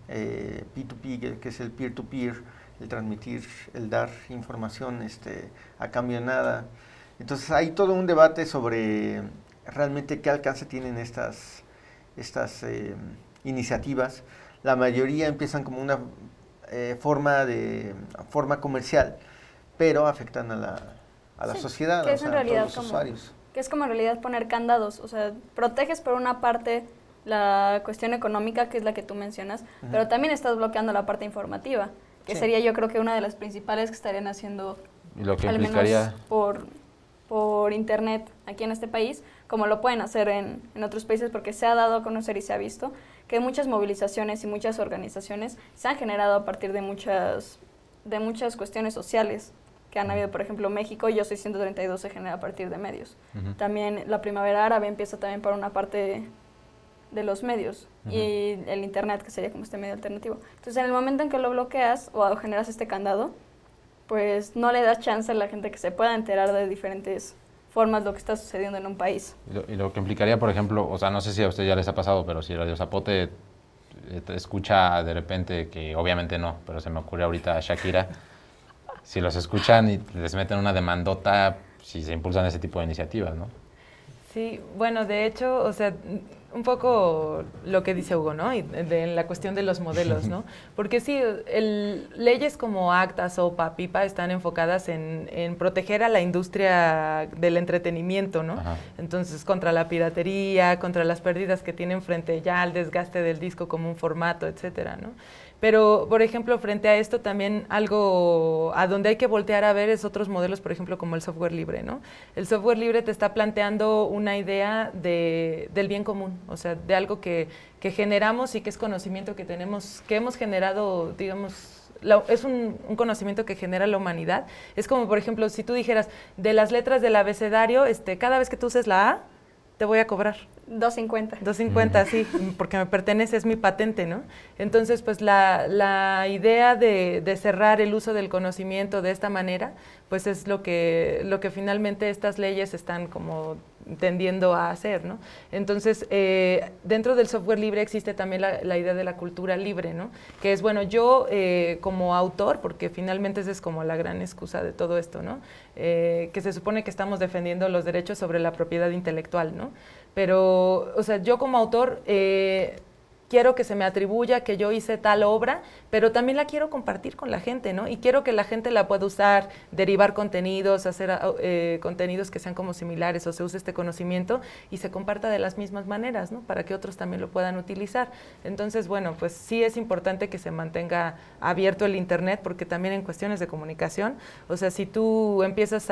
P2P, que es el peer-to-peer, el transmitir, el dar información a cambio de nada. Entonces hay todo un debate sobre realmente qué alcance tienen estas iniciativas. La mayoría empiezan como una forma comercial, pero afectan a la sociedad, que o es en sea, a realidad todos los usuarios. que es como en realidad poner candados, o sea, proteges por una parte la cuestión económica, que es la que tú mencionas, pero también estás bloqueando la parte informativa, que sería yo creo que una de las principales que estarían haciendo, Y lo que al implicaría... menos por internet aquí en este país, como lo pueden hacer en otros países, porque se ha dado a conocer y se ha visto que muchas movilizaciones y muchas organizaciones se han generado a partir de muchas cuestiones sociales que han habido. Por ejemplo, México, Yo Soy 132 se genera a partir de medios. También la Primavera Árabe empieza también por una parte de los medios y el internet, que sería como este medio alternativo. Entonces, en el momento en que lo bloqueas o generas este candado, pues no le das chance a la gente que se pueda enterar de diferentes formas lo que está sucediendo en un país. Y lo que implicaría, por ejemplo, o sea, no sé si a usted ya les ha pasado, pero si Radio Zapote te escucha de repente, que obviamente no, pero se me ocurre ahorita a Shakira, si los escuchan y les meten una demandota, si se impulsan ese tipo de iniciativas, ¿no? Sí, bueno, de hecho, o sea, un poco lo que dice Hugo, ¿no? Y de la cuestión de los modelos, ¿no? Porque sí, leyes como ACTA, SOPA, PIPA están enfocadas en proteger a la industria del entretenimiento, ¿no? Entonces, contra la piratería, contra las pérdidas que tienen frente ya al desgaste del disco como un formato, etcétera, ¿no? Pero, por ejemplo, frente a esto también algo a donde hay que voltear a ver es otros modelos, por ejemplo, como el software libre, ¿no? El software libre te está planteando una idea del bien común, o sea, de algo que generamos y que es conocimiento que tenemos, que hemos generado, digamos, es un conocimiento que genera la humanidad. Es como, por ejemplo, si tú dijeras, de las letras del abecedario, cada vez que tú uses la A, te voy a cobrar. 2.50. 2.50, sí, porque me pertenece, es mi patente, ¿no? Entonces, pues la idea de cerrar el uso del conocimiento de esta manera, pues es lo que finalmente estas leyes están como tendiendo a hacer, ¿no? Entonces, dentro del software libre existe también la idea de la cultura libre, ¿no? Que es, bueno, yo como autor, porque finalmente esa es como la gran excusa de todo esto, ¿no? Que se supone que estamos defendiendo los derechos sobre la propiedad intelectual, ¿no? Pero, o sea, yo como autor quiero que se me atribuya que yo hice tal obra, pero también la quiero compartir con la gente, ¿no? Y quiero que la gente la pueda usar, derivar contenidos, hacer contenidos que sean como similares, o se use este conocimiento y se comparta de las mismas maneras, ¿no? Para que otros también lo puedan utilizar. Entonces, bueno, pues sí es importante que se mantenga abierto el Internet, porque también en cuestiones de comunicación, o sea, si tú empiezas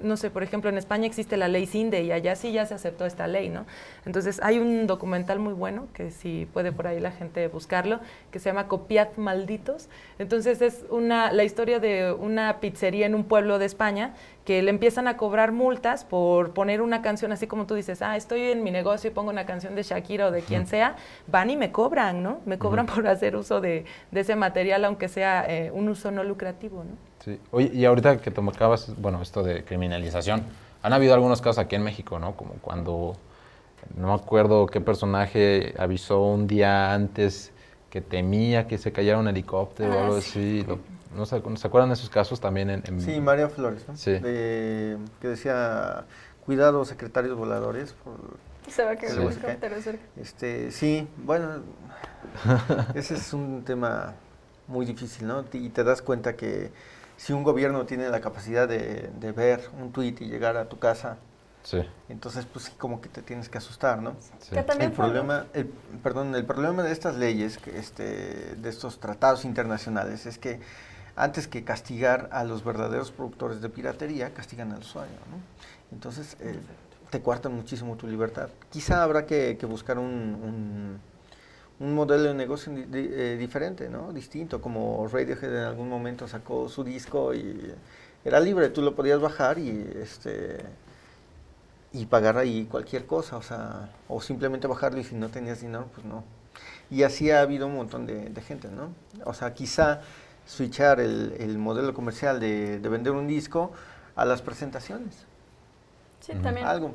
no sé, por ejemplo, en España existe la ley CINDE y allá sí ya se aceptó esta ley, ¿no? Entonces, hay un documental muy bueno, que si puede por ahí la gente buscarlo, que se llama Copiad Malditos. Entonces es la historia de una pizzería en un pueblo de España que le empiezan a cobrar multas por poner una canción, así como tú dices, estoy en mi negocio y pongo una canción de Shakira o de quien sea, van y me cobran, ¿no? Me cobran por hacer uso de ese material, aunque sea un uso no lucrativo, ¿no? Sí. Oye, y ahorita que tocabas, bueno, esto de criminalización, han habido algunos casos aquí en México, ¿no? Como cuando... No me acuerdo qué personaje avisó un día antes que temía que se cayera un helicóptero o algo así. ¿No se acuerdan de esos casos también? Sí, María Flores, ¿no? Sí. Que decía, cuidado secretarios voladores. Se va a caer un helicóptero cerca. Sí, bueno, ese es un tema muy difícil, ¿no? Y te das cuenta que si un gobierno tiene la capacidad de ver un tuit y llegar a tu casa, sí. Entonces, pues sí, como que te tienes que asustar, ¿no? Sí. El problema de estas leyes, de estos tratados internacionales, es que antes que castigar a los verdaderos productores de piratería, castigan al usuario, ¿no? Entonces, te coartan muchísimo tu libertad. Quizá habrá que buscar un modelo de negocio diferente, ¿no? Distinto, como Radiohead en algún momento sacó su disco y era libre, tú lo podías bajar y pagar ahí cualquier cosa, o simplemente bajarlo, y si no tenías dinero, pues no. Y así ha habido un montón de gente, ¿no? O sea, quizá switchar el modelo comercial de vender un disco a las presentaciones. Sí, también. Algo.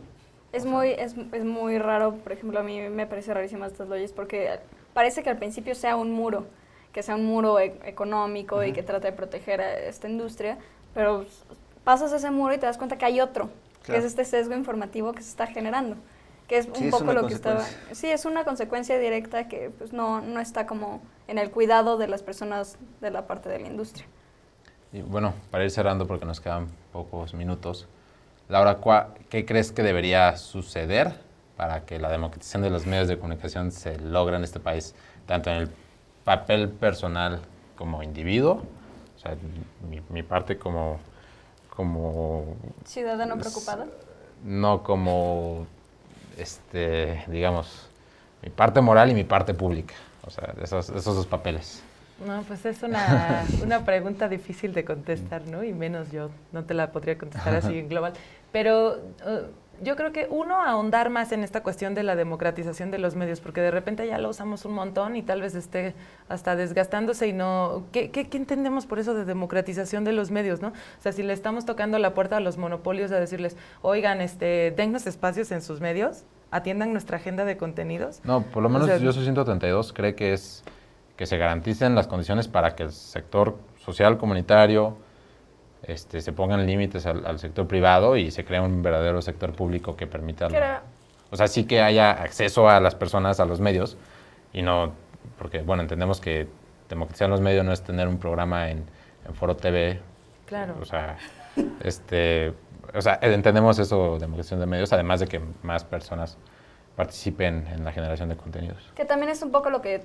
Es muy raro, por ejemplo, a mí me parece rarísimo estas leyes, porque parece que al principio sea un muro, que sea un muro económico y que trata de proteger a esta industria, pero pasas ese muro y te das cuenta que hay otro. Claro. Que es este sesgo informativo que se está generando, que es un poco lo que estaba... Sí, es una consecuencia directa que pues no está como en el cuidado de las personas de la parte de la industria. Y bueno, para ir cerrando, porque nos quedan pocos minutos, Laura, ¿qué crees que debería suceder para que la democratización de los medios de comunicación se logre en este país, tanto en el papel personal como individuo, o sea, mi parte como ciudadano preocupado? No como, digamos, mi parte moral y mi parte pública, o sea, esos dos papeles. No, pues es una pregunta difícil de contestar, ¿no? Y menos yo, no te la podría contestar así en global. Pero yo creo que ahondar más en esta cuestión de la democratización de los medios, porque de repente ya lo usamos un montón y tal vez esté hasta desgastándose y no... ¿Qué entendemos por eso de democratización de los medios, no? O sea, si le estamos tocando la puerta a los monopolios a decirles, oigan, dennos espacios en sus medios, atiendan nuestra agenda de contenidos. No, por lo menos yo soy 132, cree que es que se garanticen las condiciones para que el sector social comunitario se pongan límites al sector privado y se crea un verdadero sector público que permita... O sea, sí que haya acceso a las personas, a los medios, y no... Porque, bueno, entendemos que democratizar los medios no es tener un programa en Foro TV. Claro. O sea, entendemos eso, democratización de medios, además de que más personas participen en la generación de contenidos. Que también es un poco lo que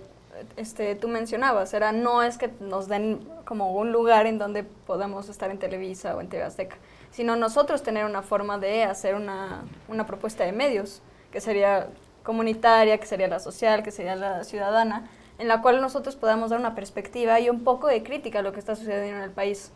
tú mencionabas, no es que nos den como un lugar en donde podamos estar en Televisa o en TV Azteca, sino nosotros tener una forma de hacer una propuesta de medios, que sería comunitaria, que sería la social, que sería la ciudadana, en la cual nosotros podamos dar una perspectiva y un poco de crítica a lo que está sucediendo en el país.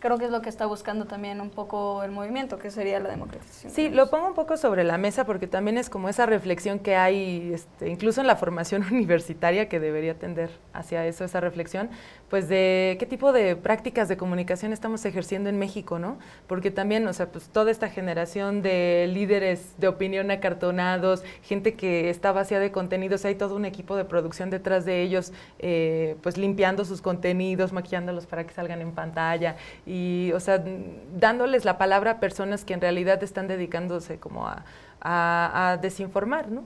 Creo que es lo que está buscando también un poco el movimiento, que sería la democratización. Sí, lo pongo un poco sobre la mesa porque también es como esa reflexión que hay, incluso en la formación universitaria, que debería tender hacia eso, esa reflexión, pues de qué tipo de prácticas de comunicación estamos ejerciendo en México, ¿no? Porque también, o sea, pues toda esta generación de líderes de opinión acartonados, gente que está vacía de contenidos, hay todo un equipo de producción detrás de ellos, pues limpiando sus contenidos, maquillándolos para que salgan en pantalla, y, o sea, dándoles la palabra a personas que en realidad están dedicándose como a desinformar, ¿no?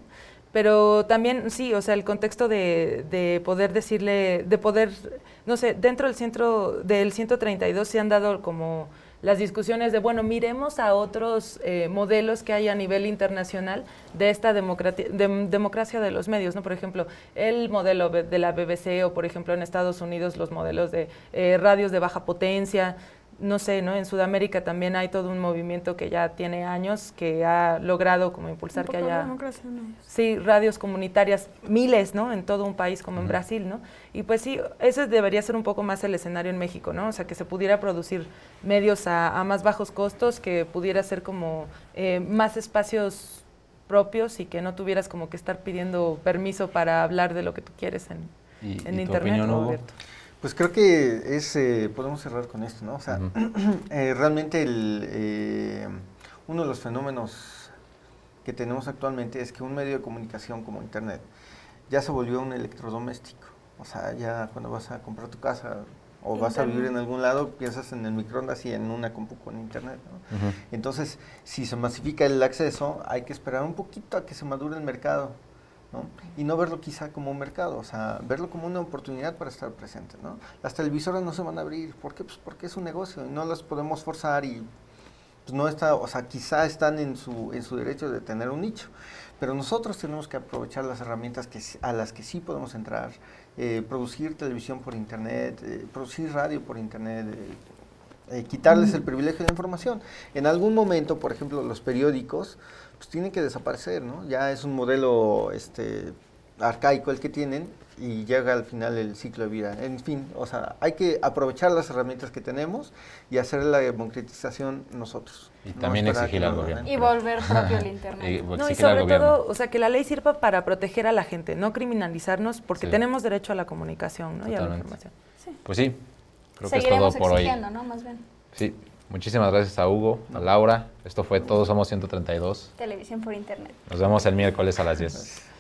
Pero también, sí, o sea, el contexto de poder decirle, no sé, dentro del 132 se han dado como las discusiones de, bueno, miremos a otros modelos que hay a nivel internacional de esta democracia de los medios, ¿no? Por ejemplo, el modelo de la BBC o, por ejemplo, en Estados Unidos los modelos de radios de baja potencia. No sé, ¿no? En Sudamérica también hay todo un movimiento que ya tiene años, que ha logrado como impulsar que haya radios comunitarias, miles, ¿no? En todo un país como en Brasil, ¿no? Y pues sí, ese debería ser un poco más el escenario en México, ¿no? O sea, que se pudiera producir medios a más bajos costos, que pudiera ser como más espacios propios y que no tuvieras como que estar pidiendo permiso para hablar de lo que tú quieres en internet opinión, o Hugo? abierto. Pues creo que podemos cerrar con esto, ¿no? O sea, realmente uno de los fenómenos que tenemos actualmente es que un medio de comunicación como Internet ya se volvió un electrodoméstico. O sea, ya cuando vas a comprar tu casa o vas a vivir en algún lado, piensas en el microondas y en una compu con Internet, ¿no? Entonces, si se masifica el acceso, hay que esperar un poquito a que se madure el mercado, ¿no? Y no verlo quizá como un mercado, o sea, verlo como una oportunidad para estar presente, ¿no? Las televisoras no se van a abrir, ¿por qué? Pues porque es un negocio y no las podemos forzar y pues no está, o sea, quizá están en su derecho de tener un nicho, pero nosotros tenemos que aprovechar las herramientas a las que sí podemos entrar, producir televisión por internet, producir radio por internet, quitarles el privilegio de información. En algún momento, por ejemplo, los periódicos pues tienen que desaparecer, ¿no? Ya es un modelo arcaico el que tienen y llega al final el ciclo de vida. En fin, o sea, hay que aprovechar las herramientas que tenemos y hacer la democratización nosotros. Y también exigir al gobierno. Y volver propio el internet. No, y sobre todo, o sea, que la ley sirva para proteger a la gente, no criminalizarnos, porque tenemos derecho a la comunicación, ¿no? Y a la información. Sí. Pues sí, creo seguiremos que es todo por hoy. ¿No? Más bien. Sí, muchísimas gracias a Hugo, a Laura. Esto fue Todos Somos 132. Televisión por internet. Nos vemos el miércoles a las 10.